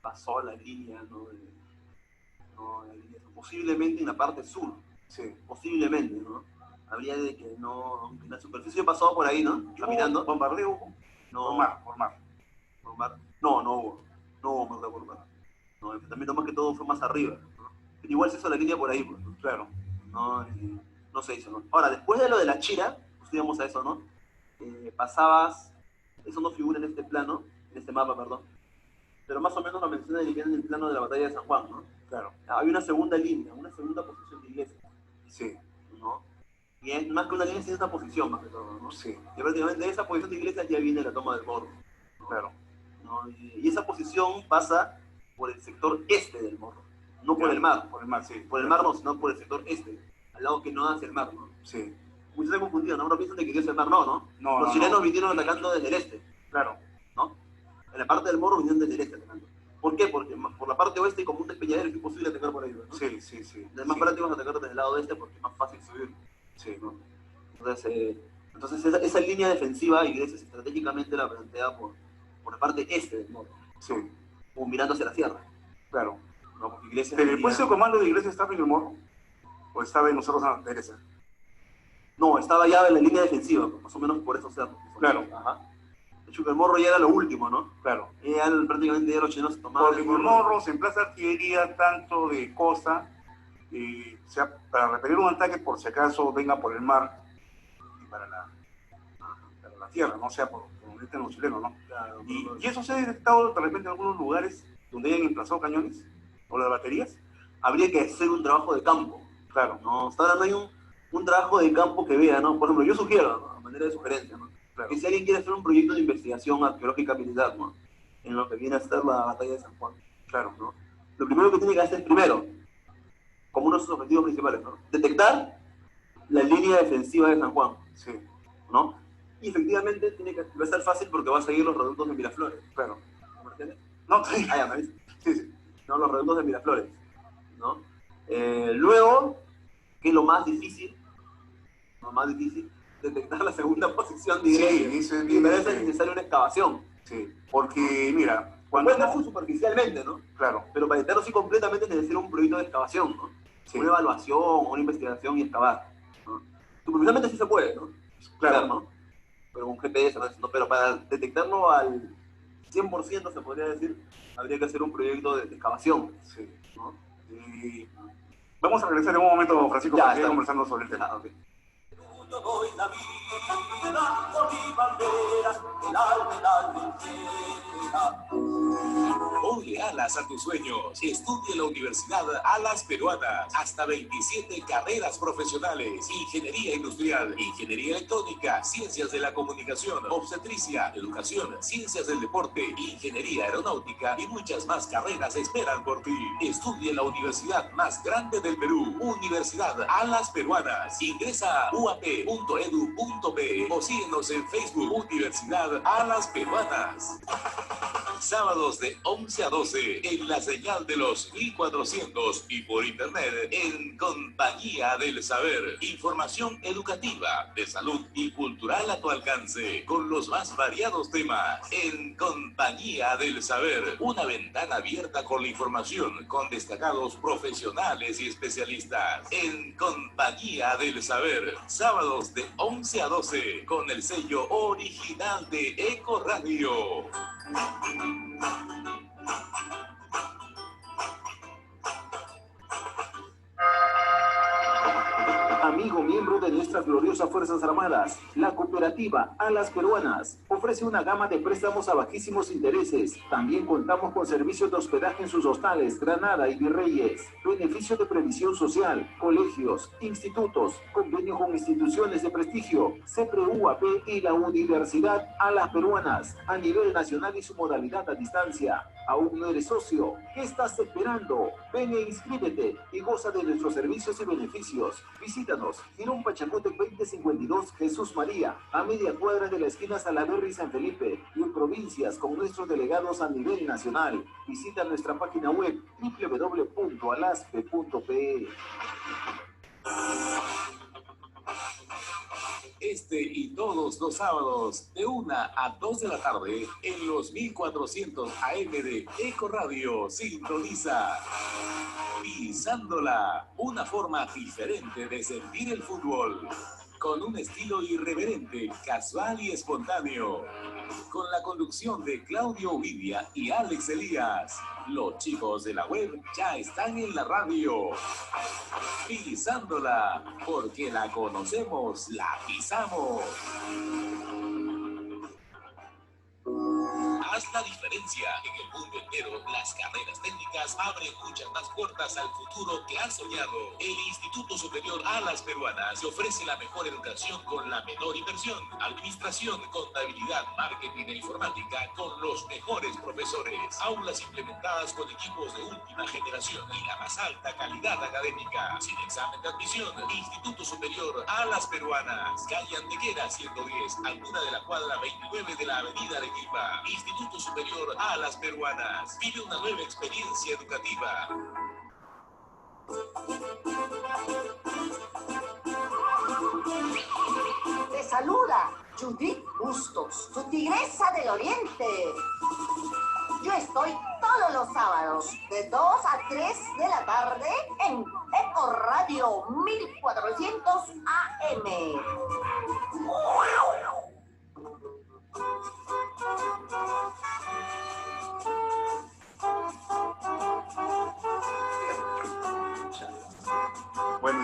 pasó la línea, ¿no? Posiblemente en la parte sur, Sí. posiblemente, ¿no? Habría de que no, en la superficie pasó por ahí, ¿no? Caminando. ¿Bombardeo hubo? No, Por mar. por mar. No hubo bombardeo por mar. No, el enfrentamiento más que todo fue más arriba, ¿no? Pero igual se hizo la línea por ahí, pues, ¿no? Claro. No se hizo, ¿no? Ahora, después de lo de la Chira, pues íbamos a eso, ¿no? Pasabas, eso no figura en este plano, en este mapa, perdón, pero más o menos lo menciona en el plano de la batalla de San Juan, ¿no? Claro. Hay una segunda línea, una segunda posición de iglesia, Sí. ¿no? Y es más que una línea, es una posición más que todo, ¿no? Sí. Y prácticamente de esa posición de iglesia ya viene la toma del Morro, ¿no? Claro. ¿No? Y esa posición pasa por el sector este del Morro, no por el mar. Por el mar, sí. Por el mar no, sino por el sector este, al lado que no hace el mar, ¿no? Sí. Muchos se han confundido, ¿no? Uno piensan de que es el mar, no. No, Los no, chilenos no. vinieron atacando desde el este, Claro. ¿no? En la parte del Morro vinieron desde el este atacando. ¿Por qué? Porque por la parte oeste, como un despeñadero, es imposible atacar por ahí, ¿no? Sí. Es más práctico atacar desde el lado este porque es más fácil subir. Sí. ¿No? Entonces esa línea defensiva, Iglesias estratégicamente la plantea por la parte este del Morro, Sí. como mirando hacia la sierra, Claro. ¿no? Porque Iglesias ¿Pero el venía- puesto de comando de Iglesia estaba en el Morro? ¿O estaba en los cerros Santa Teresa? No, estaba ya en la línea defensiva, más o menos por esos cerros. Claro. Ajá. De hecho, que el Morro ya era lo último, ¿no? Claro. Prácticamente ya los chilenos tomaban Porque en el Morro se emplaza artillería tanto de costa, o sea, para repeler un ataque por si acaso venga por el mar y para la tierra, no sea por donde estén los chilenos, ¿no? Claro, Y eso se ha detectado de repente en algunos lugares donde hayan emplazado cañones o las baterías. habría que hacer un trabajo de campo, Claro. ¿no? Hasta ahora no hay un trabajo de campo que vea, ¿no? Por ejemplo, yo sugiero, ¿no? A manera de sugerencia, ¿no? Claro. Que si alguien quiere hacer un proyecto de investigación arqueológica militar, ¿no? En lo que viene a ser la batalla de San Juan, Claro. ¿no? Lo primero que tiene que hacer es, primero, como uno de sus objetivos principales, ¿no? Detectar la línea defensiva de San Juan, Sí, ¿no? Y efectivamente va a ser fácil porque va a seguir los reductos de Miraflores. claro. ¿Me entiendes? No, sí, Ah, ya me viste. sí, sí. No, los reductos de Miraflores, ¿no? Luego, que es lo más difícil, detectar la segunda posición Sí, directa. eso es Y bien, para eso es necesaria una excavación. sí, porque mira, Cuando cuando es superficialmente, ¿no? claro, Pero para detectarlo sí completamente es necesario un proyecto de excavación, ¿no? sí, Una evaluación, una investigación y excavar, ¿no? Superficialmente sí se puede, ¿no? claro, ¿no? Pero con GPS, ¿no? Pero para detectarlo al 100% se podría decir, habría que hacer un proyecto de excavación, sí. ¿no? Y vamos a regresar en un momento, Francisco, Ya, para seguir está. conversando sobre el tema. Ah, ok. Yo doy la vida por mi bandera, el alma entera. Ponle alas a tus sueños. Estudia en la Universidad Alas Peruanas. Hasta 27 carreras profesionales. Ingeniería industrial, ingeniería electrónica, ciencias de la comunicación, obstetricia, educación, ciencias del deporte, ingeniería aeronáutica y muchas más carreras esperan por ti. Estudia en la universidad más grande del Perú. Universidad Alas Peruanas. Ingresa a uap.edu.pe o síguenos en Facebook. Universidad Alas Peruanas. Sábados de 11 a 12 en la señal de los 1400 y por internet en Compañía del Saber. Información educativa, de salud y cultural a tu alcance con los más variados temas. En Compañía del Saber, una ventana abierta con la información con destacados profesionales y especialistas. En Compañía del Saber, sábados de 11 a 12 con el sello original de Eco Radio. Amigo miembro de nuestras gloriosas Fuerzas Armadas, la cooperativa Alas Peruanas ofrece una gama de préstamos a bajísimos intereses. También contamos con servicios de hospedaje en sus hostales, Granada y Virreyes, beneficio de previsión social, colegios, institutos, convenio con instituciones de prestigio, CEPRE-UAP y la Universidad Alas Peruanas, a nivel nacional y su modalidad a distancia. ¿Aún no eres socio? ¿Qué estás esperando? Ven e inscríbete y goza de nuestros servicios y beneficios. Visítanos, Girón Pachacútec 2052, Jesús María, a media cuadra de la esquina Salaverry y San Felipe, y en provincias con nuestros delegados a nivel nacional. Visita nuestra página web www.alaspe.pe. Este y todos los sábados de 1 a 2 de la tarde en los 1400 AM de Eco Radio. Sintoniza Pisándola, una forma diferente de sentir el fútbol, con un estilo irreverente, casual y espontáneo, con la conducción de Claudio Uridia y Alex Elías. Los chicos de la web ya están en la radio. Pisándola, porque la conocemos, la pisamos. Haz la diferencia. En el mundo entero, las carreras técnicas abren muchas más puertas al futuro que has soñado. El Instituto Superior Alas Peruanas te ofrece la mejor educación con la menor inversión. Administración, contabilidad, marketing e informática con los mejores profesores. Aulas implementadas con equipos de última generación y la más alta calidad académica. Sin examen de admisión. Instituto Superior Alas Peruanas. Calle Antequera 110, altura de la cuadra 29 de la avenida Arequipa. Instituto Superior Alas Peruanas. Vive una nueva experiencia educativa. Te saluda Judith Bustos, tu tigresa del oriente. Yo estoy todos los sábados de 2 a 3 de la tarde en Eco Radio 1400 AM. Bueno,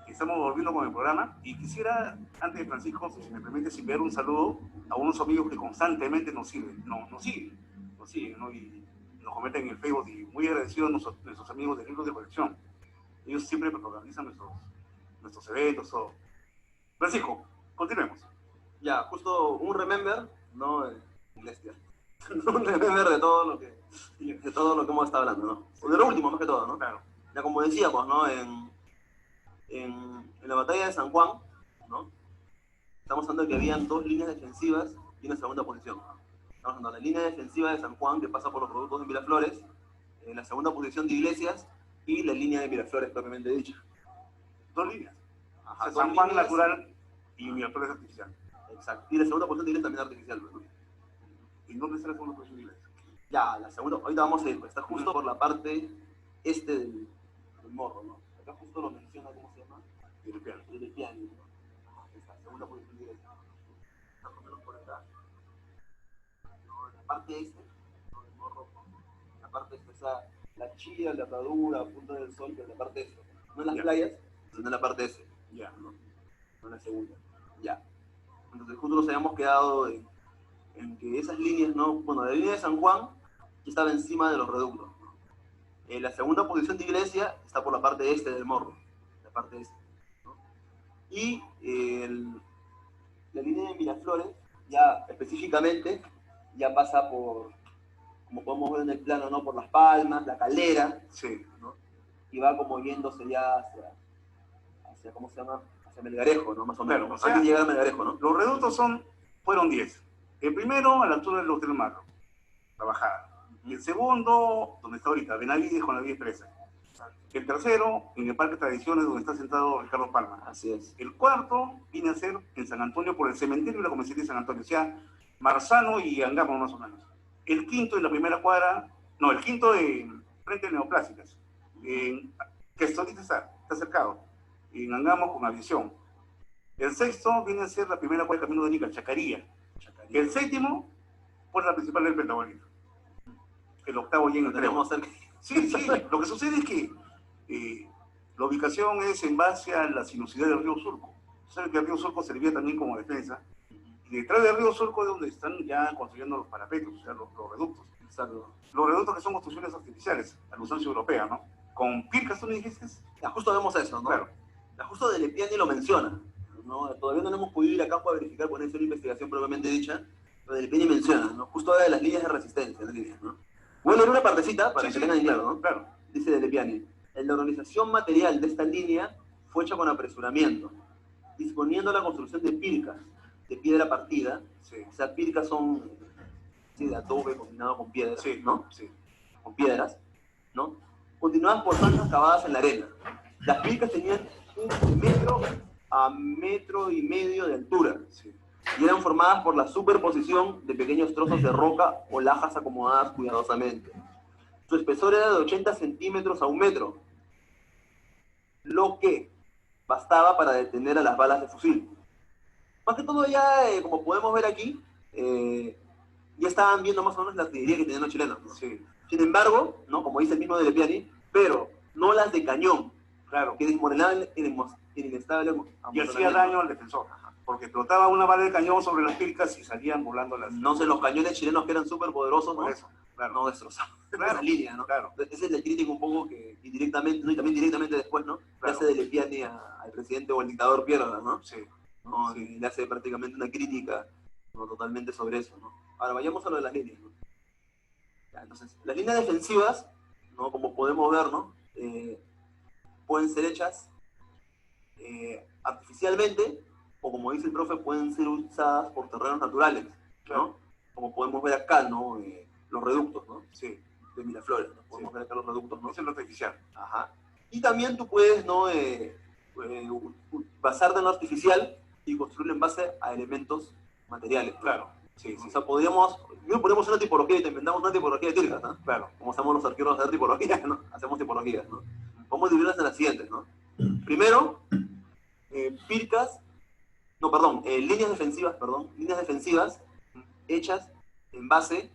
estamos volviendo con el programa y quisiera, antes de Francisco, si me permites, enviar un saludo a unos amigos que constantemente nos siguen, ¿no? Y nos comentan en el Facebook, y muy agradecidos a nuestros amigos de Libros de Colección. Ellos siempre protagonizan nuestros eventos, todo. Francisco, continuemos. Ya, justo un remember, ¿no? Iglesia. Un remember de todo lo que hemos estado hablando, ¿no? De lo último, más que todo, ¿no? Claro. Ya como decíamos, ¿no? en la batalla de San Juan, ¿no? Estamos hablando de que habían 2 líneas defensivas y una segunda posición. Estamos hablando de la línea defensiva de San Juan, que pasa por los productos de Miraflores, en la segunda posición de Iglesias, y la línea de Miraflores propiamente dicha. 2 líneas. Ajá, San 2 Juan líneas. natural y Miraflores artificial. Exacto. Y la segunda posición de Iglesias también artificial, ¿no? ¿Y dónde está la segunda posición de Iglesias? Ya, la segunda, ahorita vamos a ir, pues, está justo por la parte este del morro, ¿no? Acá justo lo menciona, ¿cómo se llama? Y el piano. El piano, ¿no? Ajá, esta segunda posición de Iglesias. Más o menos por acá. ¿No? En la parte este, ¿no? El morro, ¿no? En la parte este está la chía, la herradura, Punta del Sol, pero en la parte este. No en las playas, sino en la parte este. Ya. ¿No? No en la segunda. Ya. Entonces justo nos habíamos quedado en que esas líneas, ¿no? Bueno, la línea de San Juan estaba encima de los reductos, ¿no? La segunda posición de Iglesia está por la parte este del morro, la parte este, ¿no? Y la línea de Miraflores, ya específicamente, ya pasa por, como podemos ver en el plano, ¿no? Por Las Palmas, La Calera, Sí. ¿no? Y va como yéndose ya hacia ¿cómo se llama? Hacia Melgarejo, ¿no? Más o menos. Claro, o sea, antes de llegar a Melgarejo, ¿no? Los reductos fueron 10. El primero a la altura del Hotel Marro, la bajada. Y el segundo, donde está ahorita, Benavides con la vía expresa. El tercero, en el Parque Tradiciones, donde está sentado Ricardo Palma. Así es. El cuarto viene a ser en San Antonio por el cementerio y la comisaría de San Antonio, o sea, Marzano y Angamo más o menos. El quinto en la primera cuadra, no, el quinto frente a Neoclásicas, que esto ahorita está cercado, en Angamo con Aviación. El sexto viene a ser la primera cuadra del Camino de Nica, Chacaría. El séptimo, pues la principal del Pentagonito. El octavo ya en el Tenemos Trébol. cerca. Sí, sí, lo que sucede es que la ubicación es en base a la sinuosidad del río Surco. Saben que el río Surco servía también como defensa. Y detrás del río Surco es donde están ya construyendo los parapetos, o sea, los reductos. Exacto. Los reductos que son construcciones artificiales, a la usanza europea, ¿no? Con pircas, ¿tú me dijiste? Ya, justo vemos eso, ¿no? Claro. Ya, justo de Lepiani lo menciona, ¿no? Todavía no hemos podido ir a campo a verificar con eso una investigación propiamente dicha, pero de Lepiani menciona, ¿no? Justo habla de las líneas de resistencia, las líneas, ¿no? Voy a leer una partecita para que tengan en claro, ¿no? Claro. Dice de Lepiani: la organización material de esta línea fue hecha con apresuramiento, disponiendo la construcción de pircas de piedra partida. Sí. O sea, pircas son de adobe combinado con piedras, Sí, ¿no? Sí. Con piedras, ¿no? Continuadas por zanjas cavadas en la arena. Las pircas tenían 1 metro a 1,5 metros de altura, Sí. y eran formadas por la superposición de pequeños trozos de roca o lajas acomodadas cuidadosamente. Su espesor era de 80 centímetros a 1 metro, lo que bastaba para detener a las balas de fusil. Más que todo ya, como podemos ver aquí, ya estaban viendo más o menos la artillería que tenían los chilenos, ¿no? Sí. Sin embargo, ¿no? Como dice el mismo de Lepiani, pero no las de cañón, Claro. que desmoronaban en inestable Y hacía daño al defensor, porque explotaba una bala de cañón sobre las pircas y salían volando las... No sé, los cañones chilenos que eran súper poderosos, ¿no? Por eso, claro. No destrozaban Claro. la línea, ¿no? Claro. Esa es la crítica un poco que indirectamente, ¿no? Y también directamente después, ¿no? Claro. Le hace de Lepiani al presidente o al dictador Pierre, ¿no? Sí. ¿No? Sí. Le hace prácticamente una crítica, ¿no? Totalmente sobre eso, ¿no? Ahora vayamos a lo de las líneas, ¿no? Ya, entonces, las líneas defensivas, ¿no? Como podemos ver, ¿no? Pueden ser hechas artificialmente, o como dice el profe, pueden ser usadas por terrenos naturales, ¿no? Claro. Como podemos ver acá, ¿no? Los reductos, ¿no? Sí. De Miraflores, ¿no? Podemos Sí. ver acá los reductos, ¿no? Eso es lo artificial. Ajá. Y también tú puedes, ¿no? Basarte en lo artificial y construirlo en base a elementos materiales. Claro. Sí, O sí. sea, podríamos una tipología y te inventamos una tipología de tircas, ¿no? Claro. Como hacemos los arqueros de hacer tipologías, ¿no? Hacemos tipologías, ¿no? Vamos a dividirlas en las siguientes, ¿no? Primero, líneas defensivas hechas en base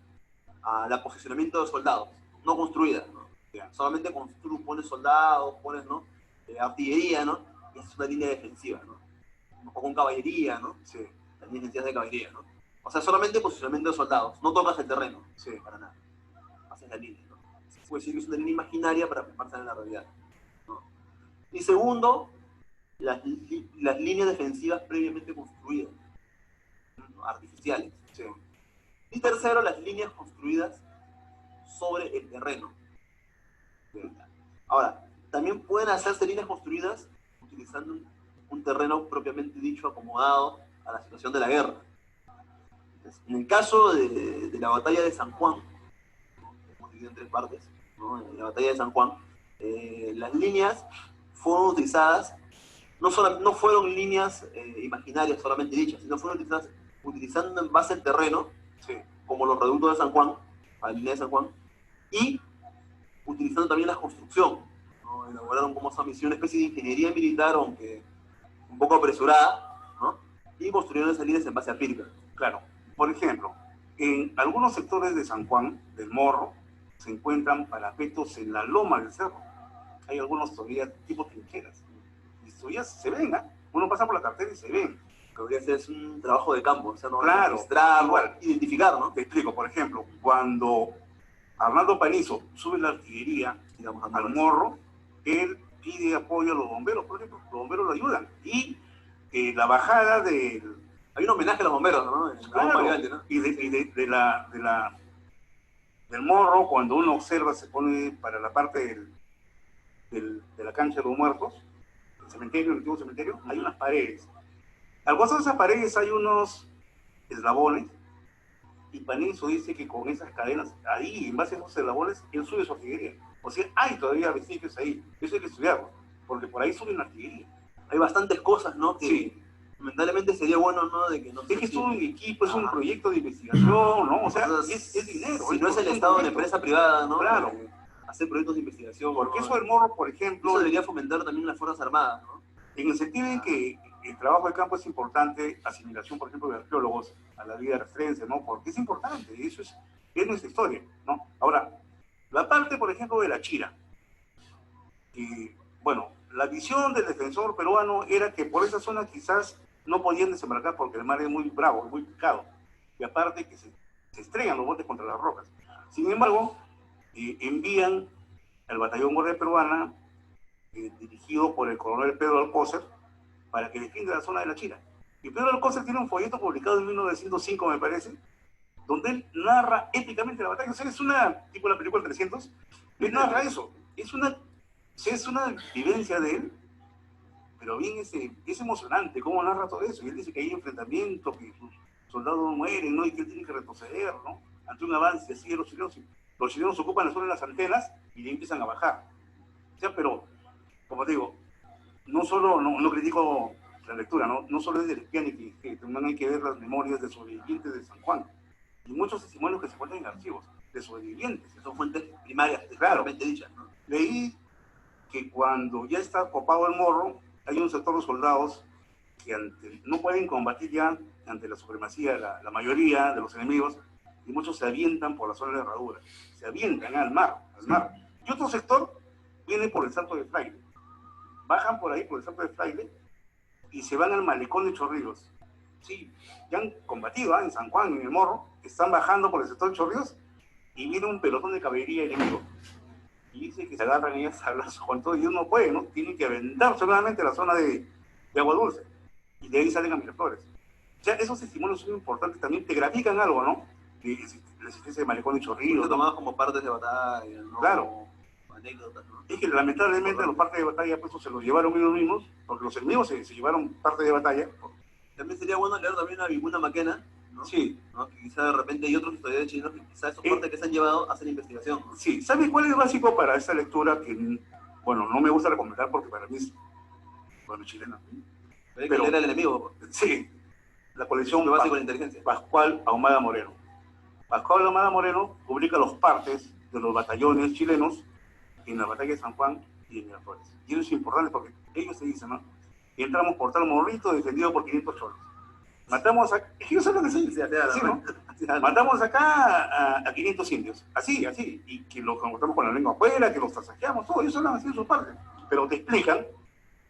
al posicionamiento de soldados, no construidas, ¿no? Ya. Solamente pones soldados, pones, ¿no? Artillería, ¿no? Y esa es una línea defensiva, ¿no? O con caballería, ¿no? Sí. Las líneas defensivas de caballería, ¿no? O sea, solamente posicionamiento de soldados, no tocas el terreno, Sí. para nada. Haces la línea, ¿no? Se puede decir que es una línea imaginaria para pasar en la realidad, ¿no? Y segundo, las líneas defensivas previamente construidas, ¿no? Artificiales. Sí. Y tercero, las líneas construidas sobre el terreno. Ahora, también pueden hacerse líneas construidas utilizando un terreno propiamente dicho acomodado a la situación de la guerra. Entonces, en el caso de la batalla de San Juan, hemos dividido en 3 partes, ¿no? En la batalla de San Juan, las líneas fueron utilizadas, no fueron líneas imaginarias solamente dichas, sino fueron utilizadas utilizando en base al terreno, Sí. como los reductos de San Juan, la línea de San Juan, y utilizando también la construcción, ¿no? Elaboraron como una especie de ingeniería militar, aunque un poco apresurada, ¿no? Y construyeron esas líneas en base empírica. Claro. Por ejemplo, en algunos sectores de San Juan, del Morro, se encuentran parapetos en la loma del cerro. Hay algunos todavía tipo trincheras. Y todavía se ven, ¿eh? Uno pasa por la carretera y se ven. Lo que hacer es un trabajo de campo, o sea, no Claro, registrar, igual. identificar, ¿no? Te explico, por ejemplo, cuando Arnaldo Panizo sube la artillería, Digamos, al Morro, él pide apoyo a los bomberos, por ejemplo. Los bomberos lo ayudan. Y la bajada del... Hay un homenaje a los bomberos, ¿no? En la Claro, bomba gigante, ¿no? y del Morro, cuando uno observa, se pone para la parte de la cancha de los muertos, el cementerio, el antiguo cementerio, hay unas paredes. Al costado de esas paredes hay unos eslabones, y Panizo dice que con esas cadenas, ahí, en base a esos eslabones, él sube su artillería. O sea, hay todavía vestigios ahí. Eso hay que estudiarlo, porque por ahí suben la artillería. Hay bastantes cosas, ¿no? Que Sí. lamentablemente sería bueno, ¿no? De que no Es que es todo un equipo, es un Ajá. proyecto de investigación, ¿no? O sea, Entonces, es dinero. Si no es el Estado, la empresa privada, ¿no? Claro. Hacer proyectos de investigación. Porque ¿no? eso del Morro, por ejemplo, Eso debería fomentar también las Fuerzas Armadas, ¿no? en el sentido en que el trabajo de campo es importante, asimilación, por ejemplo, de arqueólogos a la vida rastrense, ¿no? Porque es importante, y eso es nuestra historia, ¿no? Ahora, la parte, por ejemplo, de la Chira, bueno, la visión del defensor peruano era que por esa zona quizás no podían desembarcar porque el mar es muy bravo, muy picado, y aparte que se estrellan los botes contra las rocas. Sin embargo, envían al batallón Guardia Peruana, dirigido por el coronel Pedro Alcócer, para que defienda la zona de la Chira. Y Pedro Alcócer tiene un folleto publicado en 1905, me parece, donde él narra épicamente la batalla. O sea, es una, tipo la película 300, él narra eso. Es una vivencia de él, pero bien es emocionante cómo narra todo eso. Y él dice que hay enfrentamientos, que sus soldados mueren, ¿no? Y que él tiene que retroceder, ¿no? Ante un avance así de los chilenos. Los chilenos ocupan la zona de las antenas y le empiezan a bajar. O sea, pero, como te digo, no critico la lectura, no solo es de Lespiani, que también hay que ver las memorias de sobrevivientes de San Juan. Y muchos testimonios que se encuentran en archivos de sobrevivientes. Son fuentes primarias, Claro. claramente dichas, ¿no? Leí que cuando ya está copado el Morro, hay un sector de soldados que no pueden combatir ya ante la supremacía de la mayoría de los enemigos, y muchos se avientan por la zona de la herradura, se avientan al mar. Y otro sector viene por el Salto de Fraile, bajan por ahí por el Salto de Fraile y se van al malecón de Chorrillos. Sí, ya han combatido en San Juan, en el Morro, están bajando por el sector de Chorrillos y viene un pelotón de caballería enemigo. Y dice que se agarran ellas a hablar con todo y ellos no pueden, ¿no? Tienen que aventarse nuevamente a la zona de Agua Dulce. Y de ahí salen a Miraflores. O sea, esos testimonios son importantes, también te grafican algo, ¿no? De la existencia de malecón de Chorrillos, ¿no? Tomados como partes de batalla, ¿no? Claro. Como anécdotas, ¿no? Es que lamentablemente los partes de batalla pues se los llevaron ellos mismos, porque los enemigos se llevaron parte de batalla. También sería bueno leer también a Viguna Maquena, ¿no? Sí, ¿no? Que quizá de repente hay otros historiadores chilenos que quizá esos partes que se han llevado hacen investigación, ¿no? sí. ¿Sabes cuál es básico para esta lectura? Que, bueno, no me gusta recomendar porque para mí es, bueno, chilena. Hay que Pero- leer al enemigo, Sí, la colección lo básico de la inteligencia. Pascual Ahumada Moreno. Pascual Ahumada Moreno publica los partes de los batallones chilenos en la batalla de San Juan y en Miraflores. Y eso es importante porque ellos se dicen, ¿no? Entramos por tal morrito defendido por 500 cholos. Matamos a... Es que ellos saben que sí, sí, ¿no? Matamos acá a 500 indios. Así, y que los encontramos con la lengua afuera, que los tasajeamos, todo. Ellos hablan así en su parte. Pero te explican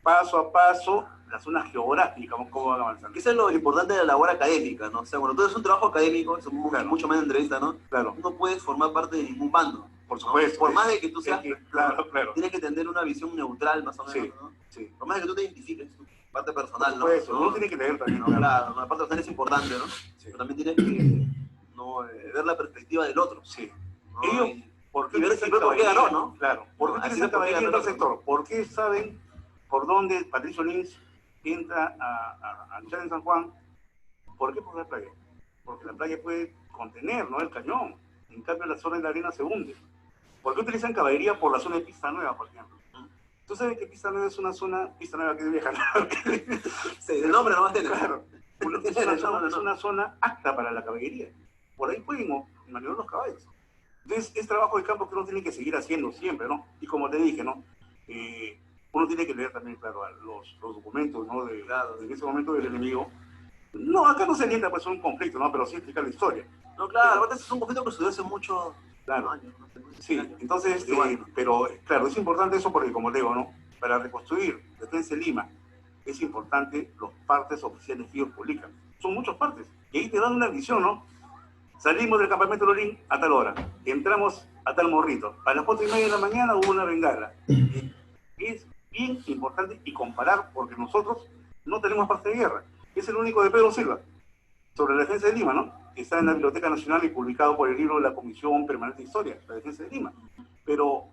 paso a paso las zonas geográficas, cómo van avanzando. Quizá es lo importante de la labor académica, ¿no? O sea, cuando tú haces un trabajo académico, eso es Claro. mucho más de entrevista, ¿no? Claro, No puedes formar parte de ningún bando. por ¿no? supuesto. Por más de que tú seas... Claro. Tienes que tener una visión neutral, más o menos, Sí, ¿no? sí. Por más de que tú te identifiques, tu parte Por personal, ¿no? supuesto, ¿no? uno tiene que leer también. No, claro, ¿no? La parte personal es importante, ¿no? Sí. Pero también tienes que ¿no? Ver la perspectiva del otro. Sí. ¿no? Ellos, ¿por qué Y ver utilizan por qué ganó, caballería? ¿no? Claro. ¿Por qué Así utilizan es por qué caballería en ganó tal el otro. sector? Porque saben por dónde Patricio Lins entra a luchar en San Juan. ¿Por qué? Por la playa. Porque la playa puede contener, ¿no?, el cañón. En cambio, la zona de la arena se hunde. ¿Por qué utilizan caballería por la zona de Pista Nueva, por ejemplo? Tú sabes que Pista Nueva es una zona, Pista Nueva que es vieja, ¿no? Sí, el nombre nomás tiene. Claro. Es una zona apta para la caballería. Por ahí pueden maniobrar los caballos. Entonces, es trabajo de campo que uno tiene que seguir haciendo siempre, ¿no? Y como te dije, ¿no? Uno tiene que leer también, claro, los documentos, ¿no? En ese momento del enemigo. No, acá no se alienta, pues, un conflicto, ¿no? Pero sí explica la historia. No, claro, aparte es un conflicto que sucedió hace muchos años. ¿No? Sí, entonces, pero claro, es importante eso porque, como te digo, ¿no? Para reconstruir Defensa de Lima, es importante los partes oficiales que ellos publican. Son muchos partes. Y ahí te dan una visión, ¿no? Salimos del campamento de Lorín a tal hora. Entramos a tal morrito. A las 4:30 de la mañana hubo una bengala. Es bien importante y comparar porque nosotros no tenemos parte de guerra. Es el único de Pedro Silva, sobre la Defensa de Lima, ¿no? Que está en la Biblioteca Nacional y publicado por el libro de la Comisión Permanente de Historia, la Defensa de Lima. Pero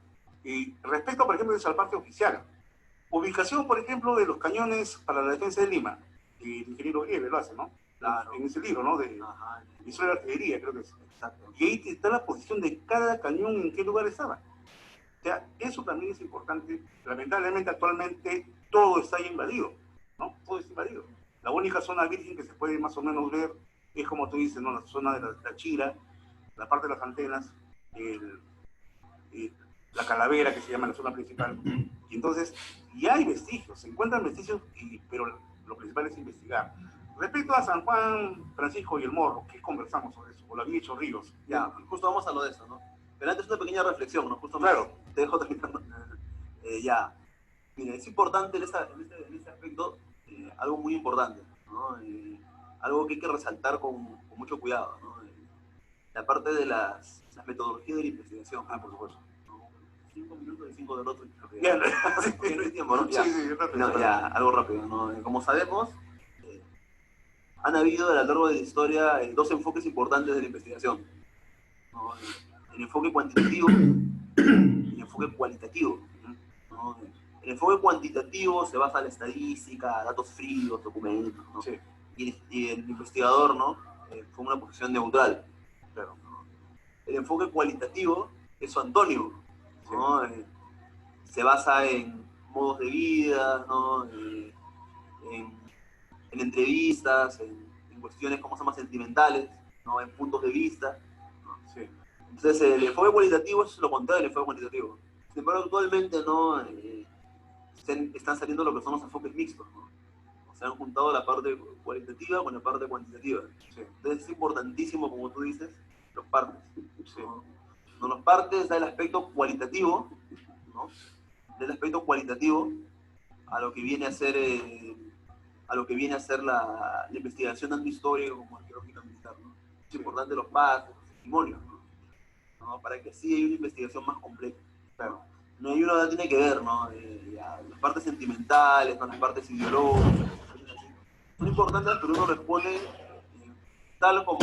respecto, por ejemplo, de esa parte oficial, ubicación, por ejemplo, de los cañones para la Defensa de Lima, el ingeniero Grieve lo hace, ¿no? Claro. En ese libro, ¿no? De Historia de la Artillería, creo que es. Exacto. Y ahí está la posición de cada cañón, en qué lugar estaba. O sea, eso también es importante. Lamentablemente, actualmente, todo está invadido, ¿no? Todo está invadido. La única zona virgen que se puede más o menos ver es, como tú dices, ¿no? La zona de la Chira, la parte de las antenas, la Calavera, que se llama la zona principal. Y entonces, ya hay vestigios, se encuentran vestigios, pero lo principal es investigar. Respecto a San Juan, Francisco y el Morro, ¿qué conversamos sobre eso? ¿O lo había hecho Ríos? Ya, justo vamos a lo de eso, ¿no? Pero antes una pequeña reflexión, ¿no? Justo claro. Te dejo terminar. Ya. Mira, es importante en este aspecto algo muy importante, ¿no? Algo que hay que resaltar con mucho cuidado, ¿no? La parte de las metodologías de la investigación. Por supuesto. 5 minutos y 5 del otro. Ya, no hay tiempo, ¿no? Ya. Sí, No, ya, algo rápido, ¿no? Como sabemos, han habido a lo largo de la historia dos enfoques importantes de la investigación, ¿no? El enfoque cuantitativo y el enfoque cualitativo, ¿no? El enfoque cuantitativo se basa en la estadística, datos fríos, documentos, ¿no? Sí. Y el investigador, ¿no? Fue una posición neutral. Claro, ¿no? El enfoque cualitativo es su antónimo, ¿no? Sí. Se basa en modos de vida, ¿no? En entrevistas, en cuestiones como se llama sentimentales, ¿no? En puntos de vista, ¿no? Sí. Entonces el enfoque cualitativo es lo contrario del enfoque cuantitativo. Sin embargo, actualmente, ¿no? Están saliendo lo que son los enfoques mixtos, ¿no? Se han juntado la parte cualitativa con la parte cuantitativa. Sí. Entonces es importantísimo, como tú dices, los partes. Sí. ¿No? Los partes da el aspecto cualitativo, ¿no? Del aspecto cualitativo a lo que viene a ser la investigación tanto histórica como arqueológica militar, ¿no? Es importante los partes, los testimonios, ¿no? Para que así haya una investigación más completa. Claro. No hay uno que tiene que ver, ¿no? Las partes sentimentales, ¿no? Las partes ideológicas, son importantes, pero uno responde tal como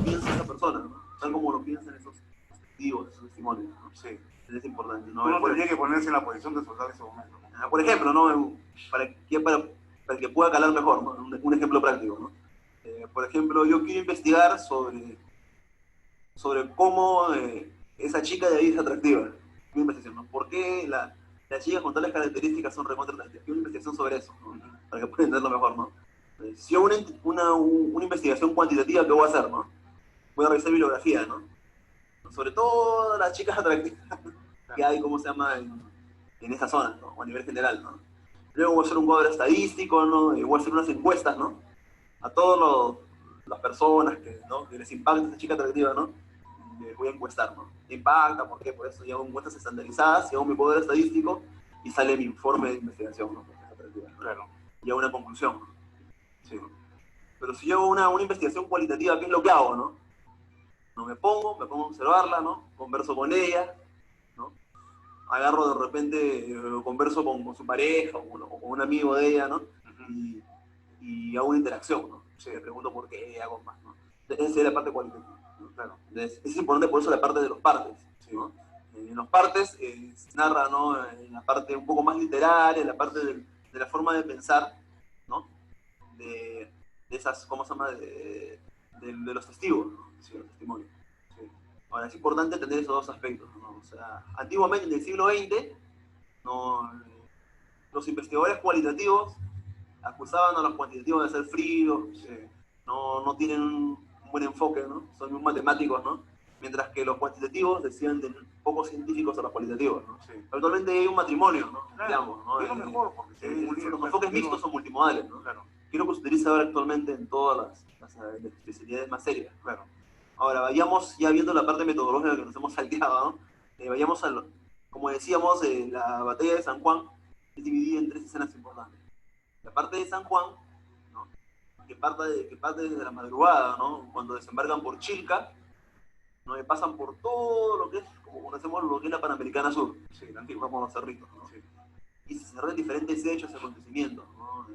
piensa esa persona, ¿no? Tal como lo piensan esos testigos, esos testimonios, ¿no? Sí. Es importante, ¿no? Uno tendría que ponerse en la posición de soldar ese momento, ¿no? Por ejemplo, ¿no? Para que pueda calar mejor, ¿no? Un ejemplo práctico, ¿no? Por ejemplo, yo quiero investigar sobre cómo esa chica de ahí es atractiva. Una investigación, ¿no? ¿Por qué las chicas con tales características son recontra atractivas? Una investigación sobre eso, ¿no? Para que puedan entenderlo mejor, ¿no? Si yo una investigación cuantitativa, ¿qué voy a hacer, no? Voy a revisar bibliografía, ¿no? Sobre todo las chicas atractivas que hay, ¿cómo se llama? En esa zona, ¿no? O a nivel general, ¿no? Luego voy a hacer un cuadro estadístico, ¿no? Y voy a hacer unas encuestas, ¿no? A todas las personas que les impacta esa chica atractiva, ¿no? Les voy a encuestar, ¿no? ¿Te impacta? ¿Por qué? Por eso yo hago encuestas estandarizadas, y hago mi poder estadístico y sale mi informe de investigación, ¿no? ¿No? Claro. Y hago una conclusión, ¿no? Sí. Pero si yo hago una investigación cualitativa, ¿qué es lo que hago, no? No me pongo a observarla, ¿no? Converso con ella, ¿no? Agarro de repente, converso con su pareja o con un amigo de ella, ¿no? Y hago una interacción, ¿no? Sí. Le pregunto por qué, hago más, ¿no? Esa es la parte cualitativa, ¿no? Claro. Entonces, es importante por eso la parte de los partes, ¿sí? ¿No? En los partes se narra, ¿no? En la parte un poco más literaria, en la parte de la forma de pensar, ¿no? De esas, ¿cómo se llama? De los testigos, ¿no? Sí, los testimonios. Sí. Ahora, es importante tener esos dos aspectos, ¿no? O sea, antiguamente, en el siglo XX, ¿no? Los investigadores cualitativos acusaban a los cuantitativos de ser fríos, no tienen un buen enfoque, ¿no? Son muy matemáticos, ¿no? Mientras que los cuantitativos decían de pocos científicos a los cualitativos, ¿no? Sí. Actualmente hay un matrimonio, ¿no? Claro, Digamos, ¿no? es lo mejor, porque Los enfoques mixtos son multimodales, ¿no? Claro, Creo que se utiliza ahora actualmente en todas las especialidades más serias. claro. Ahora, vayamos ya viendo la parte metodológica que nos hemos salteado, ¿no? Vayamos a como decíamos, la batalla de San Juan es dividida en 3 escenas importantes. La parte de San Juan, ¿no? que parte desde la madrugada, ¿no? Cuando desembarcan por Chilca, ¿no? Y pasan por todo lo que es, como conocemos, lo que es la Panamericana Sur, Sí, la antigua. vamos a los cerritos, ¿no? Sí. Y se desarrollan diferentes hechos y acontecimientos, ¿no?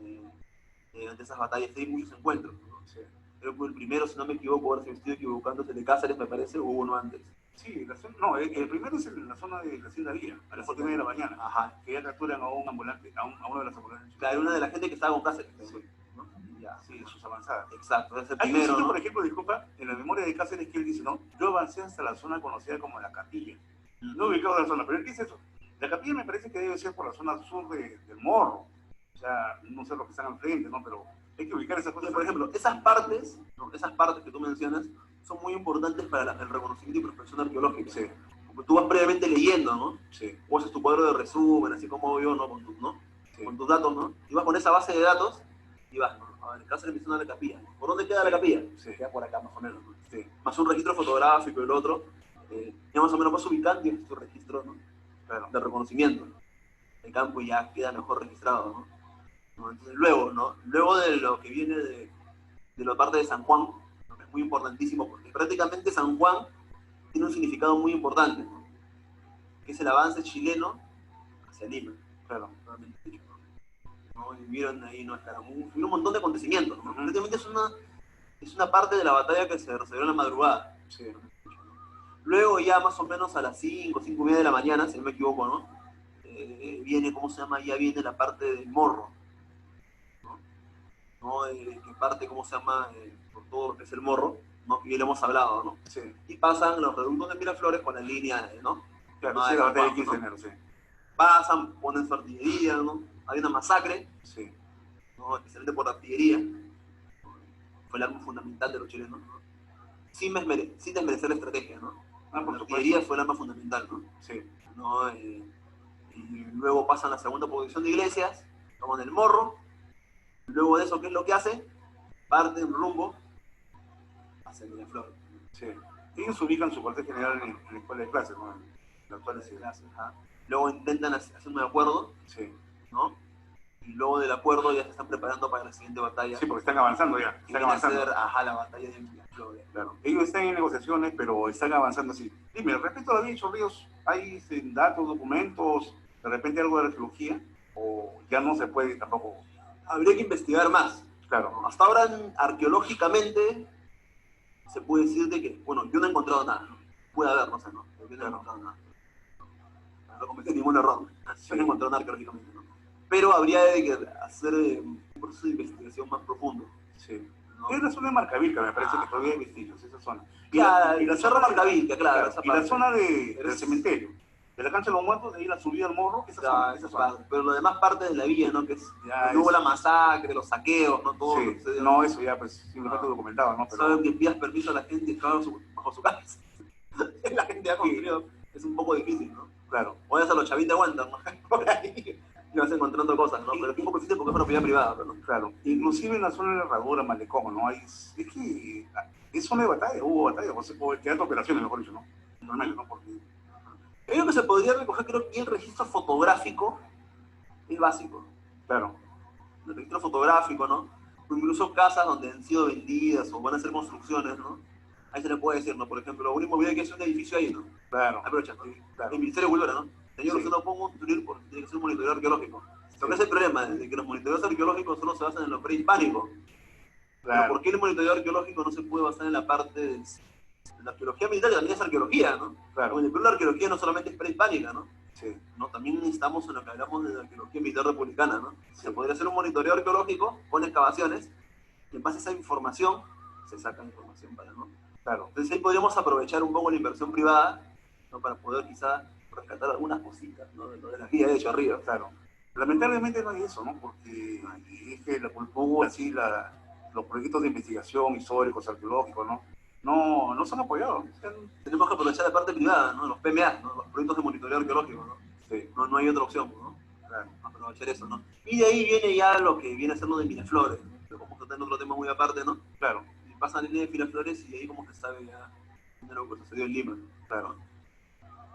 Ante esas batallas hay muchos encuentros, ¿no? Sí. Creo que el primero, si no me equivoco, ahora si me estoy equivocando, es el de Cáceres, me parece, o hubo uno antes. Sí, el primero es en la zona de la Hacienda Villa, a las 4:30 de la mañana. Ajá. Que ya capturan a un ambulante, a uno de las ambulantes. Claro, una de la gente que estaba con Cáceres. Sí. ¿No? Ya. Sí, sus avanzadas. Exacto, es el Hay un primero, sitio, ¿no? por ejemplo, disculpa, en la memoria de Cáceres que él dice, ¿no? Yo avancé hasta la zona conocida como la Capilla. No ubicado en la zona, pero ¿qué es eso? La Capilla me parece que debe ser por la zona sur del Morro. O sea, no sé lo que están al frente, ¿no? Pero hay que ubicar esas cosas. Por ejemplo, esas partes, ¿no? Esas partes que tú mencionas son muy importantes para el reconocimiento y prospección arqueológica. Sí, Porque tú vas previamente leyendo, ¿no? sí, O haces tu cuadro de resumen, así como yo, ¿no? sí. Con tus datos, ¿no? Y vas con esa base de datos y vas, ¿no? A ver, Cáceres menciona la capilla. ¿Por dónde queda la capilla? Sí. Queda por acá, más o menos, ¿no? Sí, Más un registro fotográfico y el otro, ya más o menos vas ubicando y es tu registro, ¿no? claro. De reconocimiento. El campo ya queda mejor registrado, ¿no? Entonces, luego de lo que viene de la parte de San Juan, ¿no? Que es muy importantísimo, porque prácticamente San Juan tiene un significado muy importante, ¿no? Que es el avance chileno hacia Lima, Claro. realmente dicho, ¿no? Y vieron ahí, ¿no? Escaramuz, un montón de acontecimientos, ¿no? Prácticamente es una parte de la batalla que se desarrolló en la madrugada. Sí, Luego ya más o menos a las 5:30 de la mañana, si no me equivoco, ¿no? Viene, ¿cómo se llama? Ya viene la parte del morro, ¿no? Que parte, ¿cómo se llama? Por todo lo que es el morro, ¿no? Que ya lo hemos hablado, ¿no? sí. Y pasan los reductos de Miraflores con la línea, ¿no? Claro, No, sí, de la batalla de San 15 Juan, de ¿no? enero, sí. Pasan, ponen su artillería, ¿no? Hay una masacre, Sí, ¿no? Especialmente por la artillería, fue el arma fundamental de los chilenos, ¿no? Sin desmerecer la estrategia, ¿no? por La supuesto. artillería fue el arma fundamental, ¿no? Sí, ¿No? Y luego pasan la segunda posición de Iglesias, toman el morro, luego de eso, ¿qué es lo que hace? Parten rumbo hacia Miraflores. sí. Ellos ubican su cuartel general en la escuela de clases, ¿no? En la actual ciudad. Gracias, ajá. Luego intentan hacer un acuerdo, Sí, ¿no? Y luego del acuerdo ya se están preparando para la siguiente batalla. sí, porque están avanzando ya. que Están viene a avanzando. ser, ajá, la batalla de Miraflores. Claro. Ellos están en negociaciones, pero están avanzando así. Dime, respecto a David Chorrillos, ¿hay datos, documentos, de repente algo de arqueología? ¿O ya no se puede tampoco? Habría que investigar más. Claro, Hasta ahora, arqueológicamente, se puede decir de que, bueno, yo no he encontrado nada, ¿no? Puede haber, no sé, ¿no? Pero yo no he encontrado nada. No cometí ningún error. Yo no he encontrado nada arqueológicamente, ¿no? Pero habría de hacer un proceso de investigación más profundo, sí. ¿no? Es la zona de Marcavilca, me parece que todavía hay vestigios, esa zona. Claro, y la Cerro zona de- Marcavilca, claro, esa y la parte. zona Pero del es- cementerio, de la cancha de los muertos, de ahí la subida al morro, esa Claro, zona. esa parte. Pero lo demás parte de la villa, ¿no? Que es, Ya, luego eso. la masacre, los saqueos, ¿no? Todo lo que Sí, sucedió. no, eso ya pues simplemente documentado, ¿no? Pero, Saben que pidas permiso a la gente y estaban bajo su casa. La gente ha construido, es un poco difícil, ¿no? claro, O a los chavitos aguantan, ¿no? Por ahí. Y vas encontrando cosas, ¿no? Pero es un poco difícil porque es propiedad privada, pero ¿no? claro. Inclusive en la zona de la herradura, Malecón, ¿no? Es que es zona de batalla, hubo batalla, o el teatro de operaciones, mejor dicho, ¿no? Normalmente, ¿no? Porque, Creo que se podría recoger, creo que el registro fotográfico es básico. claro, El registro fotográfico, ¿no? O incluso casas donde han sido vendidas o van a hacer construcciones, ¿no? Ahí se le puede decir, ¿no? Por ejemplo, una inmobiliaria que hace un edificio ahí, ¿no? claro, Aprovecha, ¿no? claro. El Ministerio de Cultura, ¿no? Señor, Sí. usted no puede construir porque tiene que ser un monitoreo arqueológico. Lo que es el problema de que los monitoreos arqueológicos solo se basan en lo prehispánico. Pero claro. ¿por qué el monitoreo arqueológico no se puede basar en la parte del la arqueología militar también es arqueología, ¿no? Claro. Porque en el Perú la arqueología no solamente es prehispánica, ¿no? Sí. ¿no? También estamos en lo que hablamos de la arqueología militar republicana, ¿no? Sí. Se podría hacer un monitoreo arqueológico con excavaciones y en base a esa información se saca información para, ¿no? Claro. Entonces ahí podríamos aprovechar un poco la inversión privada, ¿no? Para poder quizá rescatar algunas cositas, ¿no? De lo de la guía de hecho arriba. Claro. Lamentablemente no hay eso, ¿no? Porque es que hubo así los proyectos de investigación históricos, arqueológicos, ¿no? No son apoyados. Tenemos que aprovechar la parte privada, ¿no? Los PMA, ¿no? Los proyectos de monitoreo arqueológico, ¿no? Sí. No hay otra opción, ¿no? Claro. Aprovechar eso, ¿no? Y de ahí viene ya lo que viene a ser lo de Miraflores, ¿no? Pero vamos a tener otro tema muy aparte, ¿no? Claro. Y pasan la línea de Miraflores y de ahí como se sabe ya de lo que sucedió en Lima, ¿no? Claro.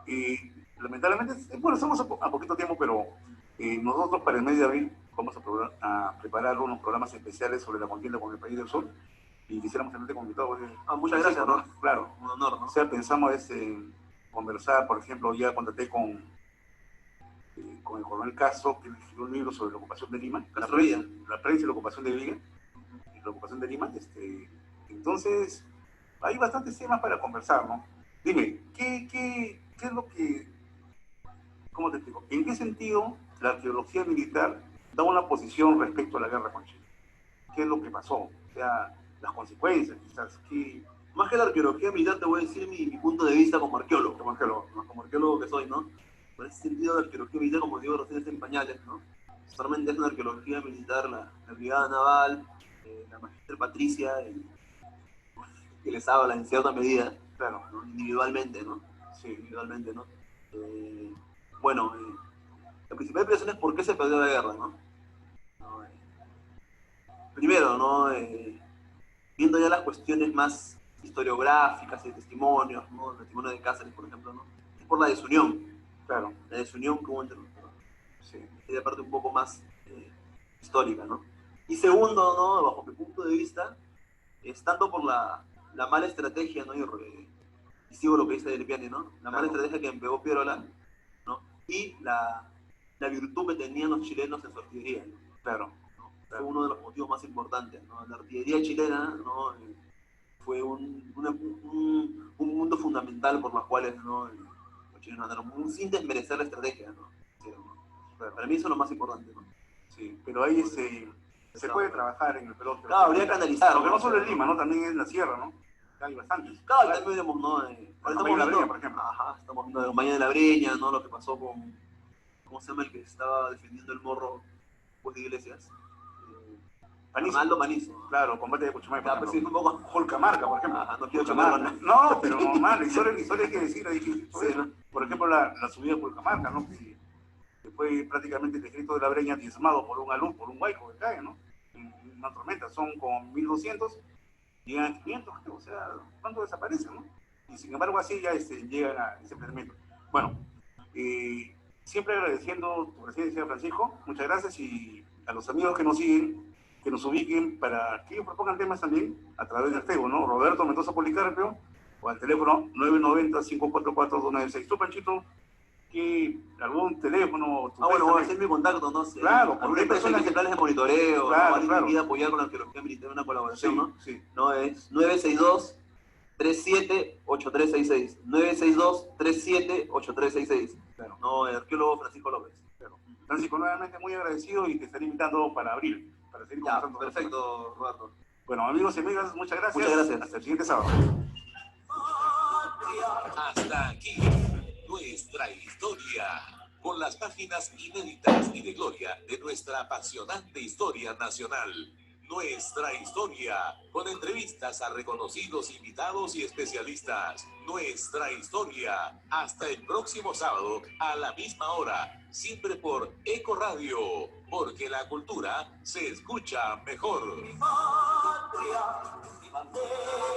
Y lamentablemente, bueno, estamos a poquito tiempo, pero nosotros para el mes de abril vamos a preparar unos programas especiales sobre la contienda con el país del sur y quisiéramos tenerte como invitado. Muchas gracias, ¿no? Claro. Un honor, ¿no? O sea, pensamos conversar, por ejemplo, ya contacté con el coronel Castro, que escribió un libro sobre la ocupación de Lima, la prensa y la ocupación de Lima, entonces hay bastantes temas para conversar, ¿no? Dime, ¿qué es lo que, cómo te explico? ¿En qué sentido la arqueología militar da una posición respecto a la guerra con Chile? ¿Qué es lo que pasó? O sea, las consecuencias, quizás, ¿qué? Más que la arqueología militar, te voy a decir mi punto de vista como arqueólogo, ¿no? Como arqueólogo que soy, ¿no? Por ese sentido, la arqueología militar, como digo, recién está en pañales, ¿no? Solamente es una arqueología militar, la Brigada Naval, la Magister Patricia, que les habla en cierta medida, Claro. ¿no? Individualmente, ¿no? Sí. Individualmente, ¿no? Bueno, la principal impresión es por qué se perdió la guerra, ¿no? Primero, ¿no? Viendo ya las cuestiones más historiográficas y de testimonios, ¿no? El testimonio de Cáceres, por ejemplo, ¿no? Es por la desunión. Claro. La desunión que hubo entre los dos. Sí. Y de parte un poco más histórica, ¿no? Y segundo, ¿no? Bajo mi punto de vista, es tanto por la mala estrategia, ¿no? Y sigo lo que dice Del Piane, ¿no? La mala estrategia que empleó Pierola, ¿no? Y la virtud que tenían los chilenos en su artillería, ¿no? Claro. Fue uno de los motivos más importantes, ¿no? La artillería chilena, ¿no? Fue un mundo fundamental por los cuales, ¿no? Los chilenos andaron sin desmerecer la estrategia, ¿no? Sí, ¿no? Para mí eso es lo más importante, ¿no? Sí, pero ahí se puede trabajar en el pelotón. Claro, habría que analizar. Porque no solo en Lima, ¿no? También en la sierra, ¿no? Hay bastantes. Claro, también veremos, ¿no? Ahora estamos de la viendo, Breña, por ejemplo. Ajá, estamos viendo de Mañana de la Breña, ¿no? Lo que pasó con, ¿cómo se llama el que estaba defendiendo el morro después de Iglesias? Panizo. Arnaldo Panizo. Claro, combate de Puchumay. Ya, pues sí, un poco. Julcamarca, por ejemplo. Ajá, no quiero chamarlo, ¿no? No, pero normal, la historia hay que decir, Sí, ¿no? Por ejemplo, la subida de Julcamarca, ¿no? Que fue prácticamente el distrito de la Breña diezmado por un huaico que cae, ¿no? En una tormenta, son como 1200, llegan a 500, o sea, ¿cuánto desaparecen, no? Y sin embargo así ya llegan a ese emprendimiento. Bueno, siempre agradeciendo tu presencia, Francisco, muchas gracias, y a los amigos que nos siguen, que nos ubiquen para que ellos propongan temas también a través del Facebook, ¿no? Roberto Mendoza Policarpio, o al teléfono 990-544-296. ¿Tú, Panchito, que algún teléfono? Bueno, voy a hacer mi contacto, ¿no? Claro, porque hay personas centrales de monitoreo, claro, ¿no? Alguien claro. que quiera apoyar con la arqueología militar en una colaboración, Sí, ¿no? sí. No, es 962-378366. 962-378366. Claro. No, el arqueólogo Francisco López. Claro. Francisco, nuevamente muy agradecido y te estaré invitando para abril, para seguir Ya, conversando. perfecto, Roberto. Bueno, amigos y amigas, muchas gracias. Muchas gracias. Hasta el siguiente sábado. Hasta aquí nuestra historia, con las páginas inéditas y de gloria de nuestra apasionante historia nacional. Nuestra historia, con entrevistas a reconocidos invitados y especialistas. Nuestra historia, hasta el próximo sábado a la misma hora, siempre por Eco Radio, porque la cultura se escucha mejor. Mi patria, mi bandera.